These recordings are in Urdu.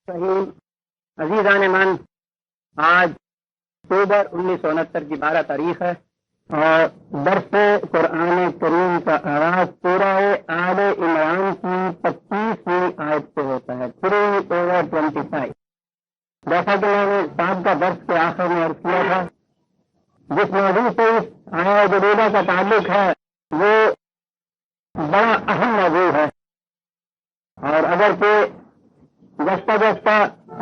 صحیح عزیزان من، آج اکتوبر 1969 کی 12 تاریخ ہے اور درس قرآن کریم کا آغاز سورہ آل عمران کی 25ویں آیت سے ہوتا ہے 3/25۔ جیسا کہ میں نے صاحب کا درس کے آخر میں عرض کیا تھا، جس موضوع سے اس آیت جدیدہ کا تعلق ہے وہ بڑا اہم موضوع ہے، اور اگر کہ جستا جستا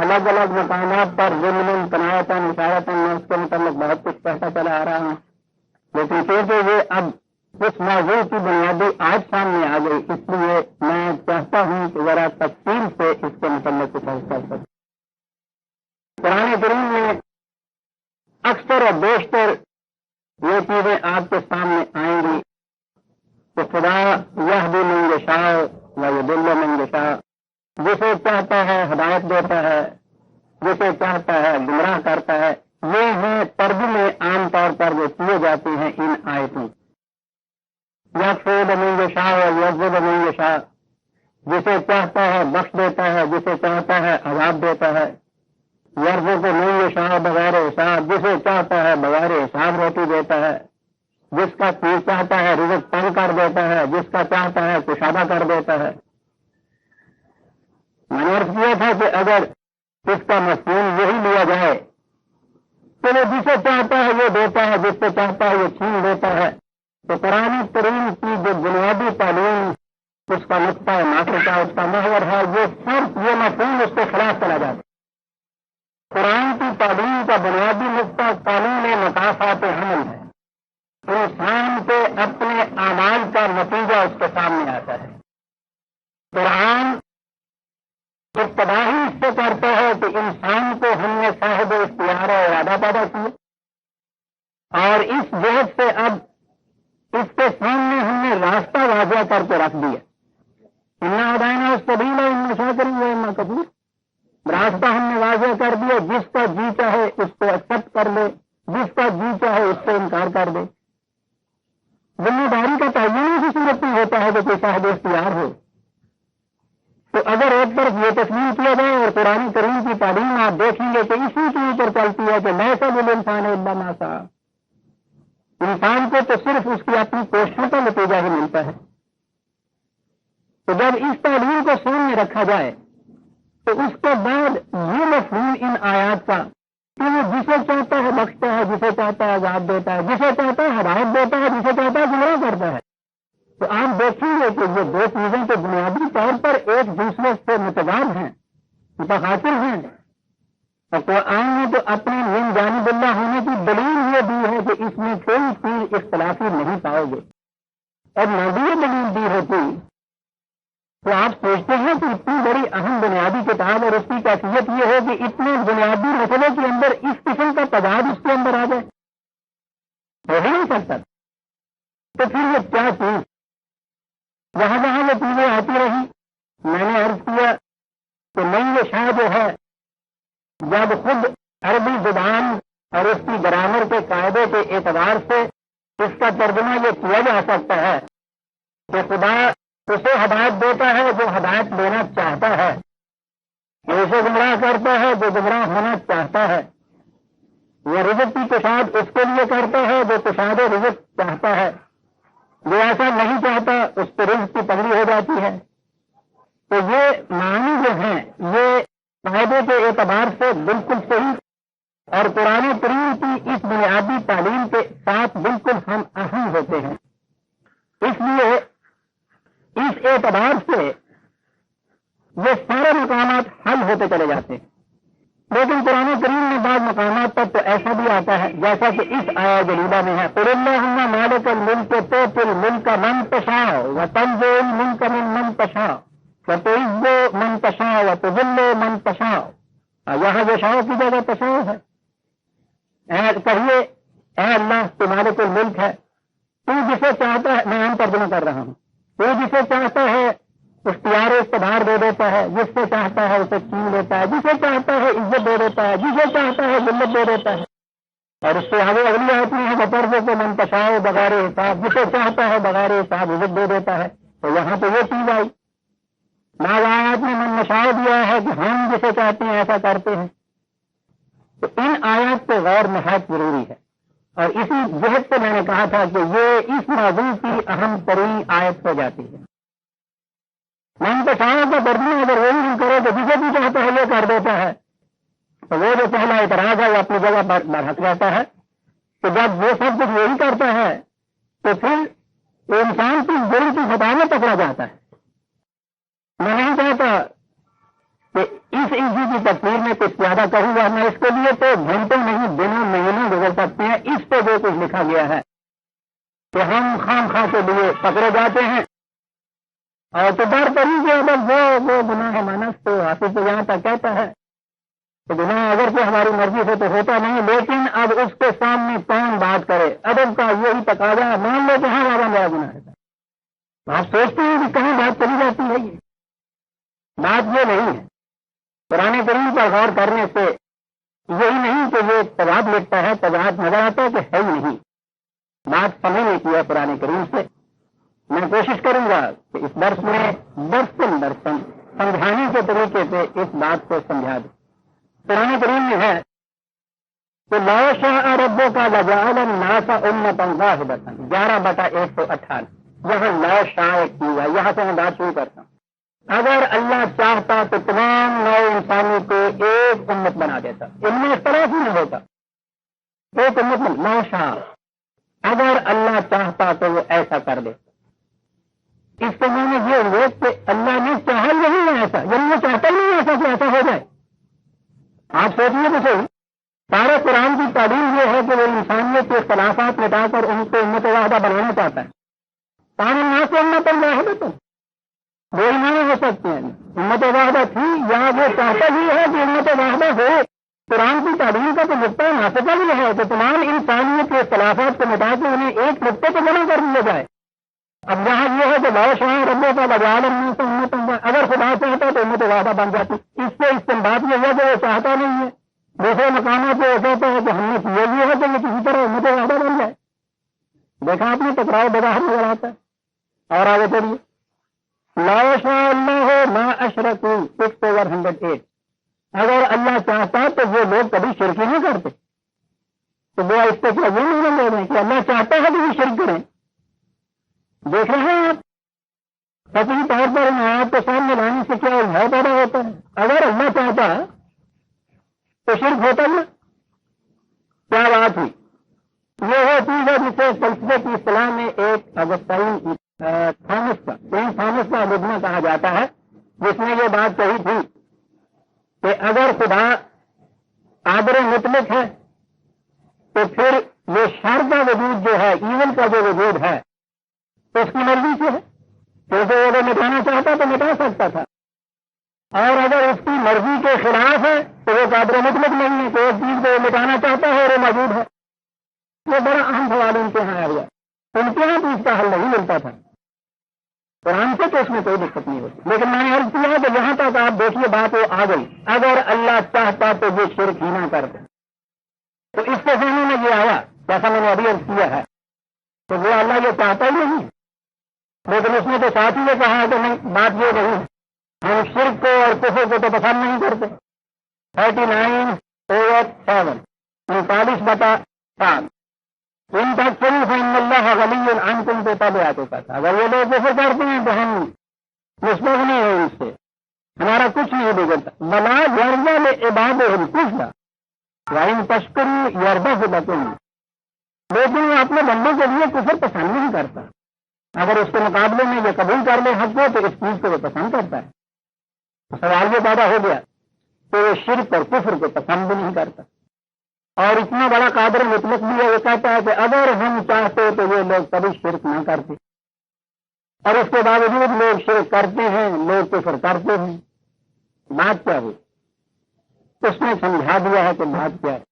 الگ الگ مقامات پر ضمن تنایتاً اشارتاً میں اس کے متعلق بہت کچھ کہتا چلا آ رہا ہوں، لیکن کیونکہ یہ اب اس موضوع کی بنیادی آج سامنے آ گئی، اس لیے میں چاہتا ہوں کہ ذرا تفصیل سے اس کے متعلق کچھ عرض کر سکوں۔ قرآن کریم میں اکثر اور بیشتر یہ چیزیں آپ کے سامنے آئیں گی کہ خدا یہدی من یشاء و یضل من یشاء، جسے چاہتا ہے ہدایت دیتا ہے، جسے چاہتا ہے گمراہ کرتا ہے۔ یہ ہیں ترجمے عام طور پر جو کیے جاتے ہیں ان آیتوں۔ یغفر لمن یشاء و یعذب من یشاء، جسے چاہتا ہے بخش دیتا ہے، جسے چاہتا ہے عذاب دیتا ہے۔ یرزق من یشاء بغیر حساب، جسے چاہتا ہے بغیر حساب روٹی دیتا ہے۔ جس کا چاہتا ہے رزق تنگ کر دیتا ہے، جس کا چاہتا ہے کشادہ کر دیتا ہے۔ میں نے عرض کیا تھا کہ اگر اس کا مفہوم یہی لیا جائے تو وہ جسے چاہتا ہے وہ دیتا ہے، جس سے چاہتا ہے وہ چھین دیتا ہے، تو قرآن کریم کی جو بنیادی تعلیم، اس کا نقطہ ناصر کا، اس کا محور ہے، یہ صرف یہ مفہوم اس کے خلاف چلا جاتا ہے۔ قرآن کی تعلیم کا بنیادی نقطہ قانون مکافات حمل ہے، انسان کے اپنے اعمال کا نتیجہ اس کے سامنے آتا ہے۔ قرآن ابتدا ہی اس سے کرتا ہے کہ انسان کو ہم نے صاحب اختیار و ارادہ پیدا کیا، اور اس جہت سے اب اس کے سامنے ہم نے راستہ واضح کر کے رکھ دیا۔ انا ہداینا السبیل اما شاکر و اما کفور، راستہ ہم نے واضح کر دیا، جس کا جی چاہے اس کو ایکسپٹ کر لے، جس کا جی چاہے اس سے انکار کر دے۔ ذمہ داری کا تعین اسی صورت میں ہوتا ہے کہ کوئی صاحب اختیار ہو۔ تو اگر ایک طرف یہ تسلیم کیا جائے اور قرآن کریم کی تعلیم آپ دیکھیں گے کہ اسی کے اوپر چلتی ہے کہ لیس للانسان الا ما سعی، انسان کو تو صرف اس کی اپنی کوششوں کا نتیجہ ہی ملتا ہے۔ تو جب اس تعلیم کو سامنے رکھا جائے تو اس کے بعد یہ مفہوم ان آیات کا کہ وہ جسے چاہتا ہے بخشتا ہے، جسے چاہتا ہے عذاب دیتا ہے، جسے چاہتا ہے ہدایت دیتا ہے، جسے چاہتا ہے گمراہ کرتا ہے۔ تو آپ دیکھیں گے کہ یہ دو چیزیں تو بنیادی طور پر ایک دوسرے سے متضاد ہیں، متخاصر ہیں، اور قرآن نے تو اپنے من جانب اللہ ہونے کی دلیل یہ دی ہے کہ اس میں کوئی چیز اختلافی نہیں پاؤ گے، اور نہ بھی یہ دلیل دی ہوتی تو آپ سوچتے ہیں کہ اتنی بڑی اہم بنیادی کتاب اور اس کی کیفیت یہ ہے کہ اتنے بنیادی مسئلے کے اندر اس قسم کا تضاد اس کے اندر آ جائے، ہو ہی نہیں سکتا۔ تو پھر یہ کیا چیز جہاں جہاں یہ چیزیں آتی رہی، میں نے عرض کیا کہ من یشاء جو ہے، جب خود عربی زبان اور اس کی گرامر کے قاعدے کے اعتبار سے اس کا ترجمہ یہ کیا جا سکتا ہے کہ خدا اسے ہدایت دیتا ہے جو ہدایت دینا چاہتا ہے، اسے گمراہ کرتا ہے جو گمراہ ہونا چاہتا ہے، وہ رزق کی کشاد اس کے لیے کرتا ہے جو کشاد رزق چاہتا ہے، جو ایسا نہیں چاہتا اس پہ رزق کی پگڑی ہو جاتی ہے۔ تو یہ معنی جو ہیں یہ قاعدے کے اعتبار سے بالکل صحیح اور قرآن کریم کی اس بنیادی تعلیم کے ساتھ بالکل ہم اہم ہوتے ہیں۔ اس لیے اس اعتبار سے یہ سارے مقامات حل ہوتے چلے جاتے ہیں، لیکن قرآن کریم میں بعض مقامات پر تو ایسا بھی آتا ہے جیسا کہ اس آیت جلیلہ میں ہے، قل اللہم مالک الملک تؤتی الملک من تشاء وتنزع الملک ممن تشاء وتعز من تشاء وتذل من تشاء۔ یہاں یشاء کی جگہ تشاء ہے۔ کہیے اے اللہ تو مالک الملک ہے، تو جسے چاہتا ہے، میں عام ترجمہ کر رہا ہوں، تو جسے چاہتا ہے اختیار اقتدار دے دیتا ہے، جس سے چاہتا ہے اسے چھین لیتا ہے، جسے چاہتا ہے عزت دے دیتا ہے، جسے چاہتا ہے ذلت دے دیتا ہے۔ اور اس سے آگے اگلی آیت میں ہے بطرز کو من تشاء بغیر حساب، جسے چاہتا ہے بغیر حساب عزت دے دیتا ہے۔ تو یہاں تو یہ چیز آئی، ما وعد اپنے من مشاء دیا ہے کہ ہم جسے چاہتے ہیں ایسا کرتے ہیں. تو ان آیات پہ غور نہایت ضروری ہے. اور اسی جہت سے میں نے کہا تھا کہ یہ اس موضوع کی اہم ترین آیت ہو جاتی ہے. من مشاء کا ترجمہ اگر وہی نہیں کرے تو جسے بھی چاہتا ہے یہ کر دیتا ہے. تو وہ جو پہلا اعتراض ہے وہ اپنی جگہ پر برحق رہتا ہے. تو جب وہ سب کچھ وہی کرتا ہے تو پھر انسان کی دل کی خطا میں پکڑا جاتا ہے. میں نہیں چاہتا کہ اس ایزی کی تفسیر میں کچھ زیادہ کہوں گا. میں اس کے لیے تو گھنٹوں نہیں دنوں مہینوں گزر سکتے ہیں. اس پہ جو کچھ لکھا گیا ہے کہ ہم خام خواہ کے لیے پکڑے جاتے ہیں اور تو ڈر پڑی کہ اگر وہ گناہ مانس تو حافظ تو یہاں تک کہتا ہے تو گناہ اگر کہ ہماری مرضی سے تو ہوتا نہیں. لیکن اب اس کے سامنے کون بات کرے؟ ادب کا یہی تقاضا ہے. مان لو کہ ہاں بابا میرا گناہ ہے. آپ سوچتے ہیں کہ کہیں بات چلی جاتی ہے. یہ بات یہ نہیں ہے. قرآن کریم پر غور کرنے سے یہی نہیں کہ یہ تضاد لکھتا ہے, تضاد نظر آتا ہے کہ ہے ہی نہیں. بات سمجھنے کی ہے قرآن کریم سے. میں کوشش کروں گا کہ اس درس میں درسن سمجھانے کے طریقے سے اس بات کو سمجھا دوں. قرآن کریم میں ہے کہ لو شاء ربک لجعل الناس امة واحدة 11/158. یہاں لو شاء کیا, یہاں سے میں بات شروع کرتا ہوں. اگر اللہ چاہتا تو تمام نئے انسانوں کو ایک امت بنا دیتا. ان میں اختلاف نہیں ہوتا. ایک امت میں لو شاء, اگر اللہ چاہتا تو وہ ایسا کر دیتا. اس کے معنی یہ ہوئے کہ اللہ نے چاہا نہیں ہے ایسا, یعنی وہ چاہتا نہیں ہے ایسا کہ ایسا ہو جائے. آپ سوچیے تو صحیح, سارے قرآن کی تعلیم یہ ہے کہ وہ انسانیت کے اختلافات مٹا کر ان کو امت واحدہ بنانا چاہتا ہے. کام الناس امت واحدہ تو دو ایمان ہو سکتے ہیں. امت واحدہ تھی یا وہ چاہتا ہی ہے کہ امت واحدہ ہو. قرآن کی تعلیم کا تو نقطہ ناطقہ بھی ہے کہ تمام انسانیت کے اختلافات کو مٹا کے انہیں ایک نقطے کو جمع کر دیا جائے. اب یہاں یہ ہے کہ لو شاء ربک لجعل الناس امة واحدة, اگر خدا چاہتا تو امت واحدہ بن جاتی. اس سے استنباط یہ ہے کہ وہ چاہتا نہیں ہے. دوسرے مقامات پہ وہ کہتا ہے کہ ہم نے یہ ہے کہ یہ کسی طرح امت واحدہ بن جائے. دیکھا آپ نے ٹکراؤ بظاہر نظر آتا ہے. اور آگے چلیے, لو شاء اللہ ما اشرکوا 6/108. اگر اللہ چاہتا تو وہ لوگ کبھی شرک ہی نہیں کرتے. تو وہ اس پہ کیا یہ نہیں لے رہے ہیں کہ اللہ چاہتا ہے کہ وہ شرک کریں. دیکھ رہے ہیں آپ فطری طور پر ان آیات کو سامنے لانے سے کیا الجھاؤ پیدا ہوتا ہے. اگر اللہ چاہتا تو شرک ہوتا ہی. کیا بات ہوئی؟ یہ وہ چیز ہے جسے فلسفے کی اصطلاح میں ایک اگستائن تھامس کا مجمع کہا جاتا ہے, جس نے یہ بات کہی تھی کہ اگر خدا قادر مطلق ہے تو پھر یہ شر کا وجود جو ہے, ایون کا جو وجود ہے, تو اس کی مرضی سے ہے. جیسے وہ اگر مٹانا چاہتا تو مٹا سکتا تھا, اور اگر اس کی مرضی کے خلاف ہے تو وہ قادر مطلق نہیں ہے کہ ایک چیز کو وہ مٹانا چاہتا ہے اور وہ موجود ہے. یہ بڑا اہم سوال ان کے یہاں آیا. ان کے یہاں تو اس کا حل نہیں ملتا تھا. قرآن سے تو اس میں کوئی دقت نہیں ہوتی. لیکن میں نے عرض کیا کہ یہاں تک آپ دیکھیے بات وہ آ گئی. اگر اللہ چاہتا تو وہ شرک ہی نہ کرتے. تو اس کے ذہن میں یہ آیا, جیسا میں نے ابھی عرض کیا ہے, تو وہ اللہ یہ چاہتا ہی نہیں. لیکن اس نے تو ساتھ ہی یہ کہا کہ نہیں, بات یہ نہیں, ہم شرک کو اور کفر کو تو پسند نہیں کرتے. 39/7 49/7 ان تک شروع فإن اللہ غنی عنکم تو تب آ چکا تھا. اگر یہ لوگ کفر کرتے ہیں تو ہم مشفق نہیں ہیں ان سے, ہمارا کچھ نہیں بگڑتا. بلا یرضى لعبادہ الکفر وإن تشکروا یرضہ لکم. لیکن وہ اپنے بندوں کے لیے کفر پسند نہیں کرتا. اگر اس کے مقابلے میں یہ قبول کر لے حق کو تو اس چیز کو وہ پسند کرتا ہے. سوال یہ پیدا ہو گیا کہ وہ شرک اور کفر کو پسند بھی نہیں کرتا. اور اتنا بڑا قادر مطلق بھی ہے, وہ کہتا ہے کہ اگر ہم چاہتے تو یہ لوگ کبھی شرک نہ کرتے, اور اس کے باوجود لوگ شرک کرتے ہیں, لوگ کفر کرتے ہیں. بات کیا ہوئی؟ اس نے سمجھا دیا ہے کہ بات کیا ہے.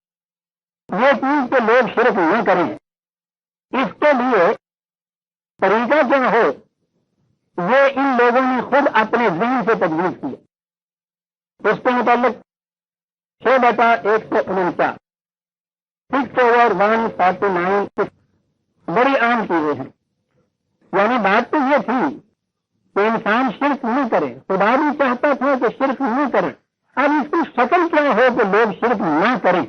یہ چیز کہ لوگ شرک نہ کریں, اس کے لیے طریقہ کیا ہو, یہ ان لوگوں نے خود اپنے ذہن سے تجویز کیا. اس کے متعلق 6/149 6/149 بڑی عام چیزیں ہیں. یعنی بات تو یہ تھی کہ انسان شرک نہیں کرے. خدا بھی چاہتا تھا کہ شرک نہیں کرے. اب اس کی شکل کیا ہو کہ لوگ شرک نہ کریں؟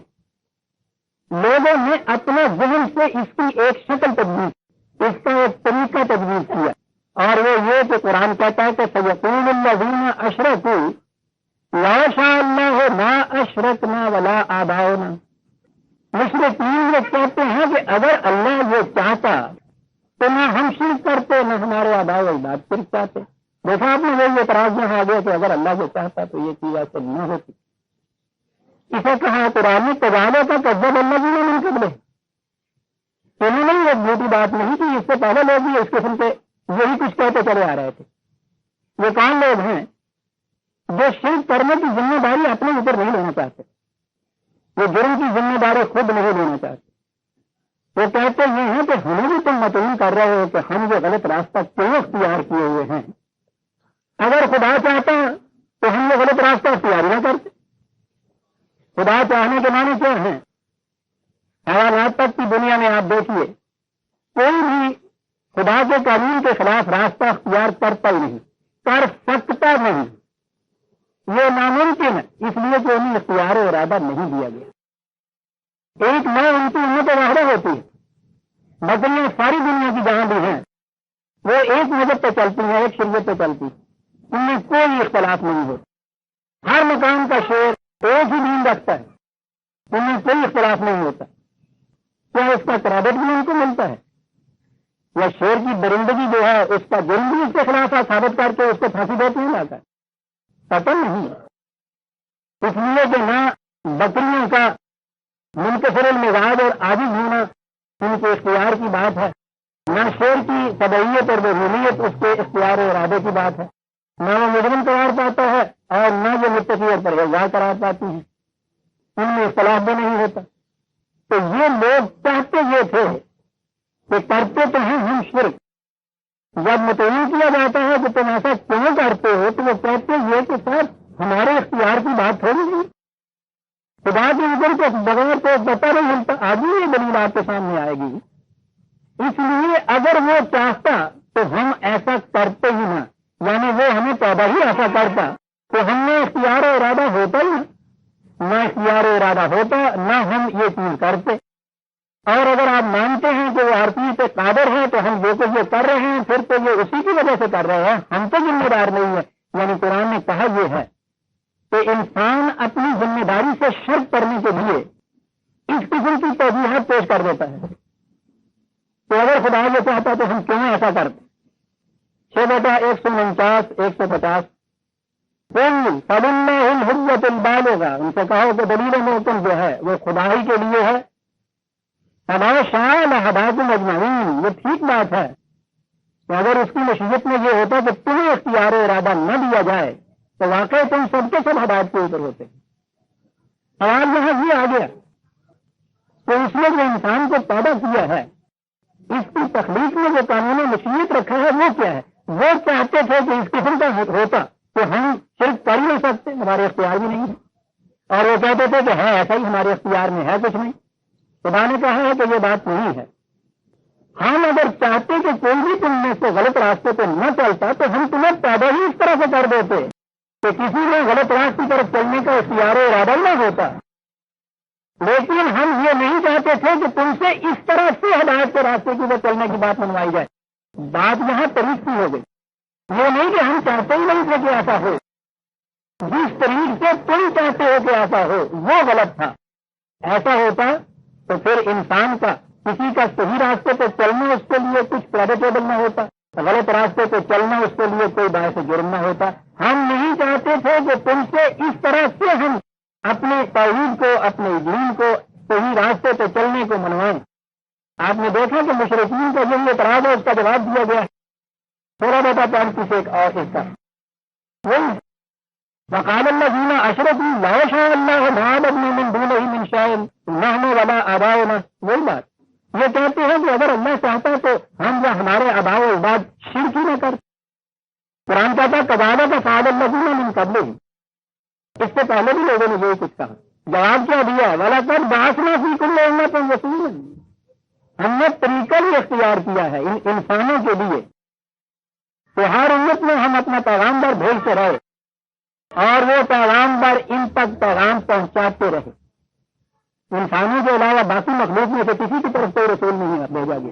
لوگوں نے اپنے ذہن سے اس کی ایک شکل تجویز، اس کا ایک طریقہ تجویز کیا، اور وہ یہ کہ قرآن کہتا ہے کہ سیقول الذین اشرکوا لا شاء اللہ ما اشرکنا ولا آباؤنا. مشرکین یہ کہتے ہیں کہ اگر اللہ یہ چاہتا تو نہ ہم شرک کرتے نہ ہمارے آباء و اجداد شرک چاہتے. دیکھا آپ نے وہی اعتراض یہاں آ گیا کہ اگر اللہ یہ چاہتا تو یہ چیز ایسے نہ ہوتی. اسے کہا قرآن میں تجالے کا کذب اللہ جی نے من قبلہ. انہوں نے ایک جھوٹی بات نہیں کی، اس سے پہلے لوگ بھی اس قسم کے یہی کچھ کہتے چلے آ رہے تھے. یہ کون لوگ ہیں جو شرک کرنے کی ذمہ داری اپنے اوپر نہیں لینا چاہتے، وہ جرم کی ذمہ داری خود نہیں لینا چاہتے. وہ کہتے یہ ہیں کہ ہمیں بھی تم مطمئن کر رہے ہو کہ ہم یہ غلط راستہ کیوں اختیار کیے ہوئے ہیں. اگر خدا چاہتا تو ہم یہ غلط راستہ اختیار نہ کرتے. خدا چاہنے کے معنی کیا ہیں؟ حیوانات تک کی دنیا میں آپ دیکھیے، کوئی بھی خدا کے قانون کے خلاف راستہ اختیار کرتا ہی نہیں، کر سکتا نہیں. یہ ناممکن ہے، اس لیے کہ انہیں اختیار و ارادہ نہیں دیا گیا. ایک ماں ان کی امت واحدہ ہوتی ہے. بکریاں ساری دنیا کی جہاں بھی ہیں وہ ایک مذہب پہ چلتی ہیں، ایک شریعت پہ چلتی، ان میں کوئی اختلاف نہیں ہوتا. ہر مقام کا شیر ایک ہی دین رکھتا ہے، ان میں کوئی اختلاف نہیں ہوتا. کیا اس کا کریڈٹ بھی ان کو ملتا ہے؟ یا شیر کی درندگی جو ہے اس کا جرم بھی اس کے خلاف ثابت کر کے اس کو پھانسی دیتے ہیں لاتا ہے؟ پتہ نہیں. اس لیے کہ نہ بکریوں کا منکسر المزاج اور عاجز ہونا ان کے اختیار کی بات ہے، نہ شیر کی طبعیت اور بہولیت اس کے اختیار و ارادے کی بات ہے، نہ وہ مجرم قرار پاتا ہے اور نہ وہ متقی اور پرہیزگار قرار پاتی ہے. ان میں اختلاف بھی نہیں ہوتا. تو یہ لوگ چاہتے یہ تھے کہ کرتے تو ہیں ہم شرک. جب متعین کیا جاتا ہے کہ تم ایسا کیوں کرتے ہو تو وہ کہتے یہ کہ صاحب ہمارے اختیار کی بات ہو نہیں. خدا کے اوپر کو بغیر تو پتہ نہیں ملتا. آج یہ دلیل آپ کے سامنے آئے گی. اس لیے اگر وہ چاہتا تو ہم ایسا کرتے ہی نہ، یعنی وہ ہمیں پیدا ہی ایسا کرتا تو ہم نے اختیار و ارادہ ہوتا ہی نہ اختیار و ارادہ ہوتا نہ ہم یہ چیز کرتے. اور اگر آپ مانتے ہیں کہ وہ ہر چیز پہ قادر ہے تو ہم جو کچھ یہ کر رہے ہیں پھر تو یہ اسی کی وجہ سے کر رہے ہیں، ہم تو ذمہ دار نہیں ہے. یعنی قرآن نے کہا یہ ہے کہ انسان اپنی ذمہ داری سے شرک کرنے کے لیے اس قسم کی توضیحات پیش کر دیتا ہے. تو اگر خدا یہ چاہتا تو ہم کیوں ایسا کرتے؟ 6:149 150 فَلِلَّهِ الْحُجَّةُ الْبَالِغَةُ. ان سے کہو کہ دلیل محکم جو ہے وہ خدا ہی کے لیے ہے. فَلَوْ شَاءَ لَهَدَاكُمْ أَجْمَعِينَ. یہ ٹھیک بات ہے کہ اگر اس کی مشیت میں یہ ہوتا کہ تمہیں اختیار و ارادہ نہ دیا جائے تو واقعی تم سب کے سب ہدایت کے اوپر ہوتے. سوال یہاں یہ آ گیا کہ اس نے جو انسان کو پیدا کیا ہے اس کی تخلیق میں جو قانون مشیت رکھا ہے وہ کیا ہے؟ وہ چاہتے تھے کہ اس قسم کا ہوتا تو ہم صرف کر ہی نہیں سکتے، ہمارے اختیار بھی نہیں ہے. اور وہ کہتے تھے کہ ہے ایسا ہی ہمارے اختیار میں ہے کچھ نہیں. خدا نے کہا ہے کہ یہ بات نہیں ہے. ہم اگر چاہتے کہ کوئی بھی تم میں سے غلط راستے پہ نہ چلتا تو ہم تمہیں پیدا ہی اس طرح سے کر دیتے کہ کسی میں غلط راستے کی طرف چلنے کا اختیار و ارادہ نہ ہوتا. لیکن ہم یہ نہیں چاہتے تھے کہ تم سے اس طرح سے ہدایت کے راستے کی وہ چلنے کی بات منوائی جائے. بات یہاں طریق کی ہو گئی. یہ نہیں کہ ہم چاہتے ہی نہیں تھے کہ ایسا ہو، جس طریق سے تم چاہتے ہو کہ ایسا ہو وہ غلط تھا. ایسا ہوتا تو پھر انسان کا کسی کا صحیح راستے پہ چلنا اس کے لیے کچھ کریڈیٹیبل نہ ہوتا، غلط راستے پہ چلنا اس کے لیے کوئی باعث جرم نہ ہوتا. ہم نہیں چاہتے تھے کہ تم سے اس طرح سے ہم اپنے توحید کو اپنے دین کو صحیح راستے پہ چلنے کو منوائیں. آپ نے دیکھا کہ مشرکین کا جو اعتراض ہے اس کا جواب دیا گیا. تھوڑا بہت پینتیس ایک اور حصہ وقال الذین اشرکوا لا شاء اللہ ما عبدنا من دونہ من شیء نحن ولا آباؤنا. وہی بات یہ کہتے ہیں کہ اگر اللہ چاہتا تو ہم یا ہمارے آباء و اجداد شرک ہی نہ کرتے. قرآن کہتا کذالک فعل الذین من قبلہم. اس سے پہلے بھی لوگوں نے یہی کچھ کہا. جواب کیا دیا؟ وَلَقَدْ بَعَثْنَا فِي كُلِّ أُمَّةٍ رَسُولًا. ہم نے طریقہ بھی اختیار کیا ہے ان انسانوں کے لیے تو ہر امت میں ہم اپنا پیغام بار بھیجتے رہے اور وہ پیغام بار ان تک پیغام پہنچاتے رہے. انسانوں کے علاوہ باقی مخلوق میں سے کسی کی طرف کوئی رسول نہیں بھیجا گیا,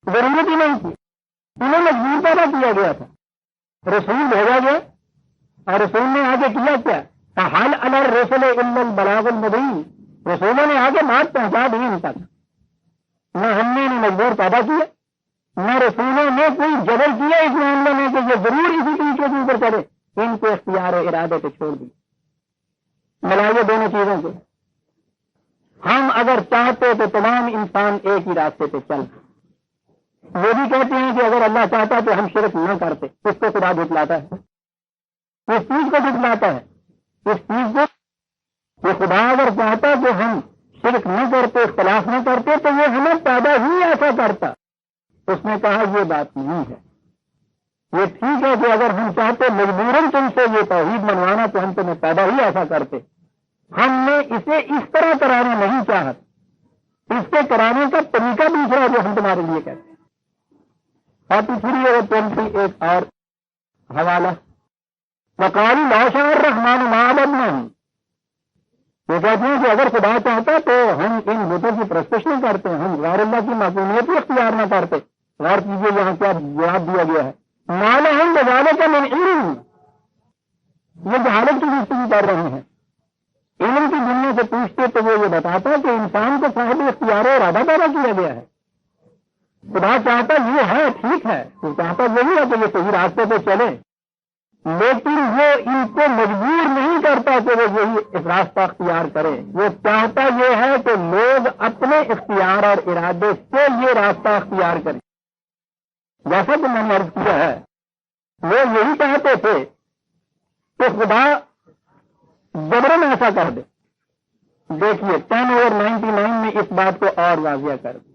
ضرورت ہی نہیں تھی, انہیں مجبور پیدا کیا گیا تھا. رسول بھیجا گیا اور رسول نے آگے کیا کیا؟ حل علی الرسل الا البلاغ المبین. رسولوں نے آگے بات پہنچا دی ان تک. نہ ہم نے مجبور پیدا کیا, نہ رسولوں نے کوئی جبر کیا اس معاملے میں کہ یہ ضرور اسی طریقے کے اوپر کرے. ان کو اختیار و ارادے پہ چھوڑ دی. ملائیے دونوں چیزوں کو. ہم اگر چاہتے تو تمام انسان ایک ہی راستے پہ چل. وہ بھی کہتے ہیں کہ اگر اللہ چاہتا تو ہم شرک نہ کرتے. اس کو خدا جھٹلاتا ہے, اس چیز کو جھٹلاتا ہے, اس چیز کو کہ خدا اگر چاہتا کہ ہم شرک نہ کرتے, اختلاف نہ کرتے تو وہ ہمیں پیدا ہی ایسا کرتا. اس نے کہا یہ بات نہیں ہے. یہ ٹھیک ہے کہ اگر ہم چاہتے مجبوراً تم سے یہ توحید منوانا تو ہم تمہیں پیدا ہی ایسا کرتے. ہم نے اسے اس طرح کرانا نہیں چاہت. اس کے کرانے کا طریقہ دوسرا جو ہم تمہارے لیے کہتے ہیں. اور تیسری اور 20 ایک اور حوالہ وقال لا شاء الرحمن ما عبدنا. وہ کہتے ہیں کہ اگر خدا چاہتا تو ہم ان بتوں کی پرستش نہیں کرتے, ہم غیر اللہ کی معصومیت اختیار نہ کرتے. غور کیجیے یہاں کیا جواب دیا گیا ہے. ما لهم بذلك من علم. یہ جہالت کی گفتگو کر رہے ہیں. علم کی دنیا سے پوچھتے تو وہ یہ بتاتا کہ انسان کو صاحب اختیار و ارادہ پیدا کیا گیا ہے. خدا چاہتا یہ ہے, ٹھیک ہے, وہ چاہتا یہی ہے کہ یہ صحیح راستے پہ چلے, لیکن وہ ان کو مجبور نہیں کرتا کہ وہ یہی اس راستہ اختیار کرے. وہ چاہتا یہ ہے کہ لوگ اپنے اختیار اور ارادے سے یہ راستہ اختیار کریں. جیسا کہ میں نے عرض کیا ہے, وہ یہی چاہتے تھے کہ خدا جبرن ایسا کر دے. دیکھیے 10/99 میں اس بات کو اور واضح کر دی.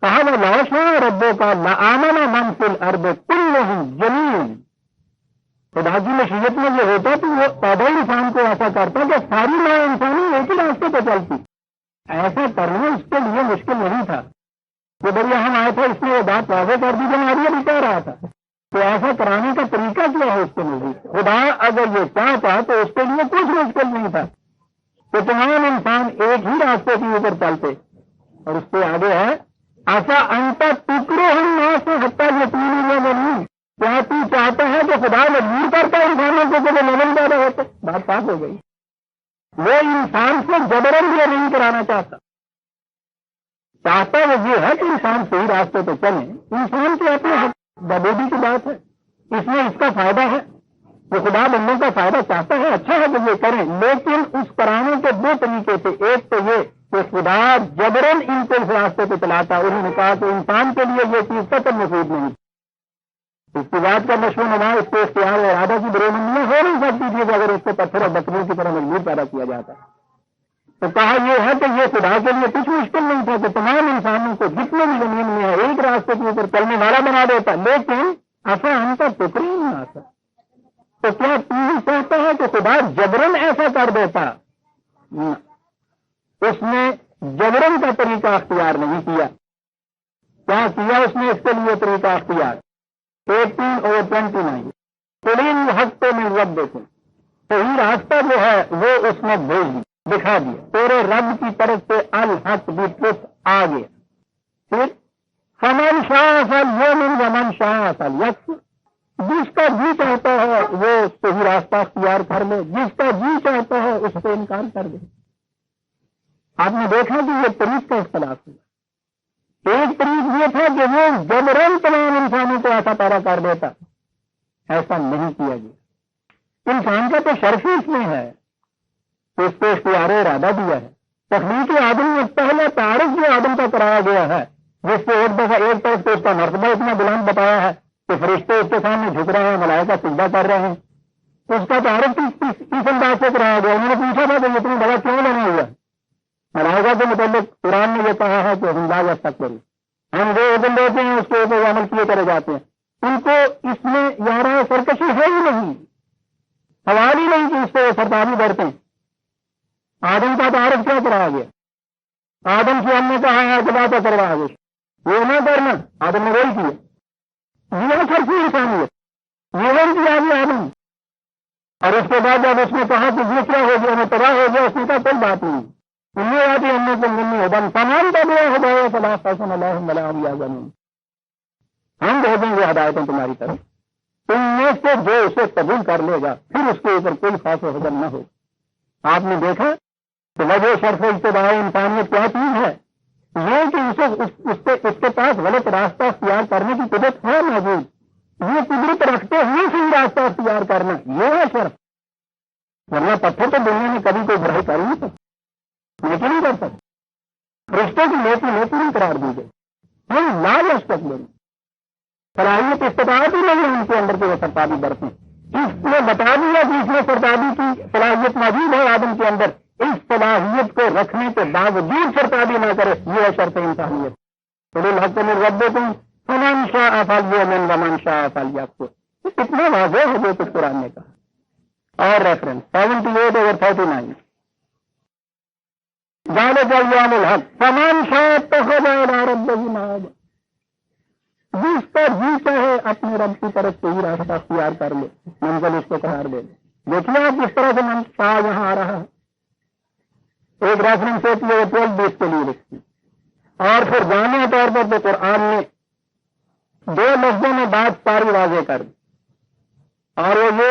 کہا وہ لا شاء ربوں کا لآمن من فی الارض کلہم جمیعا. خدا کی مشیت میں یہ ہوتا تو وہ پیدا انسان کو ایسا کرتا کہ ساری نو انسانی ایک ہی راستے پہ چلتی. ایسا کرنا اس کے لیے مشکل نہیں تھا. کہ بھیا ہم آئے تھے, اس نے یہ بات واضح کر دی جو ماریا بھی کہہ رہا تھا. تو ایسا کرانے کا طریقہ کیا ہے اس کے نزدیک؟ خدا اگر یہ چاہتا تو اس کے لیے کچھ مشکل نہیں تھا کہ تمام انسان ایک ہی راستے کے اوپر چلتے. اور اس کے آگے ہے ایسا انتا ٹکڑے ہم نہ سے حتیٰ یقین یا نہیں. کیا تو چاہتا ہے کہ خدا مجبور کرتا ہے انسانوں کو کہ وہ مومن پیدا ہوتے؟ بات صاف ہو گئی. وہ انسان سے جبرن یہ نہیں کرانا چاہتا. چاہتا وہ یہ ہے کہ انسان صحیح راستے پہ چلے. انسان کے اپنے بدودی کی بات ہے, اس میں اس کا فائدہ ہے. وہ خدا بندوں کا فائدہ چاہتا ہے, اچھا ہے کہ یہ کریں, لیکن اس کرانے کے دو طریقے تھے. ایک تو یہ کہ خدا جبرن ان کو اس راستے پہ چلاتا. انہوں نے کہا کہ انسان کے لیے یہ چیز قطعاً مفید نہیں. اس کی بات کا نشو و نما اس کے اختیار اور ارادہ کی برومندیاں ہو نہیں سکتی تھی کہ اگر اس کو پتھر اور بکریوں کی طرح مجبور پیدا کیا جاتا. تو کہا یہ ہے کہ یہ خدا کے لیے کچھ مشکل نہیں تھا کہ تمام انسانوں کو جتنے بھی زمین میں ہے ایک راستے کے اوپر چلنے والا بنا دیتا. لیکن ایسا ہم کا فکر ہی نہیں آتا. تو کیا تم چاہتا ہے کہ خدا جبرن ایسا کر دیتا؟ اس نے جبرن کا طریقہ اختیار نہیں کیا. کیا کیا اس نے اس کے لیے طریقہ اختیار؟ 18/29 ترین حق تو میں رب دیکھیں. صحیح راستہ جو ہے وہ اس نے بھیج دیا, دکھا دیا. تیرے رب کی طرف سے الحق بھی ٹرس آ گیا. پھر فمن شاء فلیؤمن ومن شاء فلیکفر. جس کا جی چاہتا ہے وہ صحیح راستہ اختیار کر لے, جس کا جی چاہتا ہے اس سے انکار کر دے. آپ نے دیکھا کہ یہ طریق کا اختلاف ہوا. ایک طریق یہ تھا کہ وہ جبرن تمام انسانوں کو ایسا پیدا کر دیتا. ایسا نہیں کیا گیا. انسان کا تو شرف ہی اس میں ہے کہ اس کو اختیار ارادہ دیا ہے. تخلیق آدم میں پہلا تعارف جو آدم کا کرایا گیا ہے, جس سے ایک دفعہ ایک طرف سے اس کا مرتبہ اتنا بلند بتایا ہے کہ فرشتے اس کے سامنے جھک رہے ہیں, ملائکہ سجدہ کر رہے ہیں. تو اس کا تعارف کس انداز سے کرایا گیا؟ انہوں نے پوچھا تھا کہ اتنا بڑا کیوں لینا ہوا؟ ملائکہ کے متعلق قرآن نے یہ کہا ہے کہ ہم لا یستکبرون, ہم جو حکم دیتے ہیں اس کے اوپر عمل کیے کرے جاتے ہیں. ان کو اس میں یارہ سرکشی ہے ہی نہیں, سوال ہی نہیں کہ اس سے سرکاری بڑھتے ہیں. آدم کا تعارف کیا کرایا گیا؟ آدم سے ہم نے کہا ہے کہ بات کروا گے, وہ نہ کرنا, آدم نے وہی کیا. یہ شرفی انسانیت، یہ ان کی آگے آدم. اور اس کے بعد جب اس نے کہا کہ دوسرا ہو گیا میں تباہ ہو گیا، اس نے کہا کوئی بات نہیں، انہیں آتی ہم کو منی ادم تمام کا بڑا ہو گیا صلاح فیصن اللہ یا زمین، ہم بھیجیں گے ہدایتیں تمہاری طرف، تم میں سے جو اسے قبول کر لے گا پھر اس کے اوپر کوئی خاص و حجم نہ ہو. آپ نے دیکھا کہ وجہ شرف ابتداء انسانیت کیا چیز ہے؟ یہ کہ اس کے پاس غلط راستہ اختیار کرنے کی قدرت ہے موجود، یہ قدرت رکھتے ہوئے صحیح راستہ اختیار کرنا، یہ ہے شرف. ورنہ پتھر تو دنیا میں کبھی کوئی برائی کر نہیں سکتا، نیکی نہیں کر سکتا. رشتے کی نیکی نہیں قرار دی گئی، ہم لا رشتک لیں، صلاحیت استطاعت ہی نہیں ان کے اندر کے وہ سرتابی برتیں. اس نے بتا دیا کہ اس میں سرتابی کی صلاحیت موجود ہے آدم کے اندر، اس صلاحیت کو رکھنے کے باوجود سرتابی نہ کرے، یہ ہے شرط انسانیت. الحق من ربکم فمن شاء فلیؤمن ومن شاء فلیکفر. اتنا واضح ہے جو کچھ قرآن نے کہا. اور ریفرنس 78/39 ذالک الیوم الحق فمن شاء اتخذ الی ربہ مآبا. جس کا جی چاہے اپنے رب کی طرف سے ہی راستہ اختیار کر لے، منزل اس کو قرار دے لے. دیکھیے آپ کس طرح سے من شاء یہاں آ رہا ہے. ایک ریفرنس ہوتی ہے وہ 12-20 کے لیے لکھتی، اور پھر جامع طور پر تو قرآن نے 2 لفظوں میں بات ساری واضح کر دی، اور وہ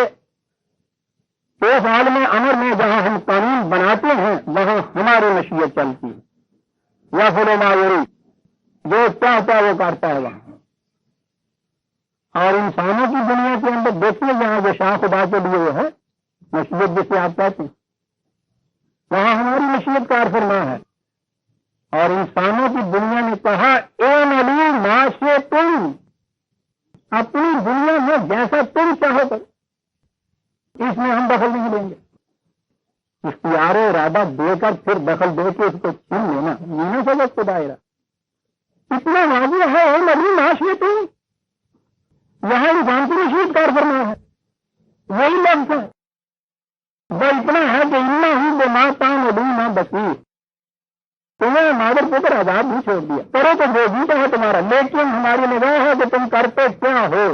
یہ اس عالم امر میں جہاں ہم قانون بناتے ہیں وہاں ہماری مشیت چلتی ہے، یا فلو ما یری، جو چاہتا ہے وہ کرتا ہے وہاں. اور انسانوں کی دنیا کے اندر دیکھیے جہاں جو شاہ خدا کے لیے وہ ہے مشیت جسے آپ کہتے ہیں، وہاں ہماری مشیت کار فرما ہے. اور انسانوں کی دنیا نے کہا اے نلی معاشے تم اپنی دنیا میں جیسا تم چاہو کرو، اس میں ہم دخل نہیں دیں گے. اختیار و ارادہ دے کر پھر دخل دے کے اس کو چھین لینا یہ سبق کو دائرہ اتنا واضح ہے. اے نلی معاشے تم یہاں انسان کی مشیت کار فرما ہے، وہی لفظ ہے. وہ اتنا ہے کہ اتنا ہی وہ ماتا نہ بصیر، تمہیں مادر پتر آزاد بھی چھوڑ دیا، کرو تو جو جیتا ہے تمہارا، لیکن ہماری نگاہ ہے کہ تم کرتے کیا ہو.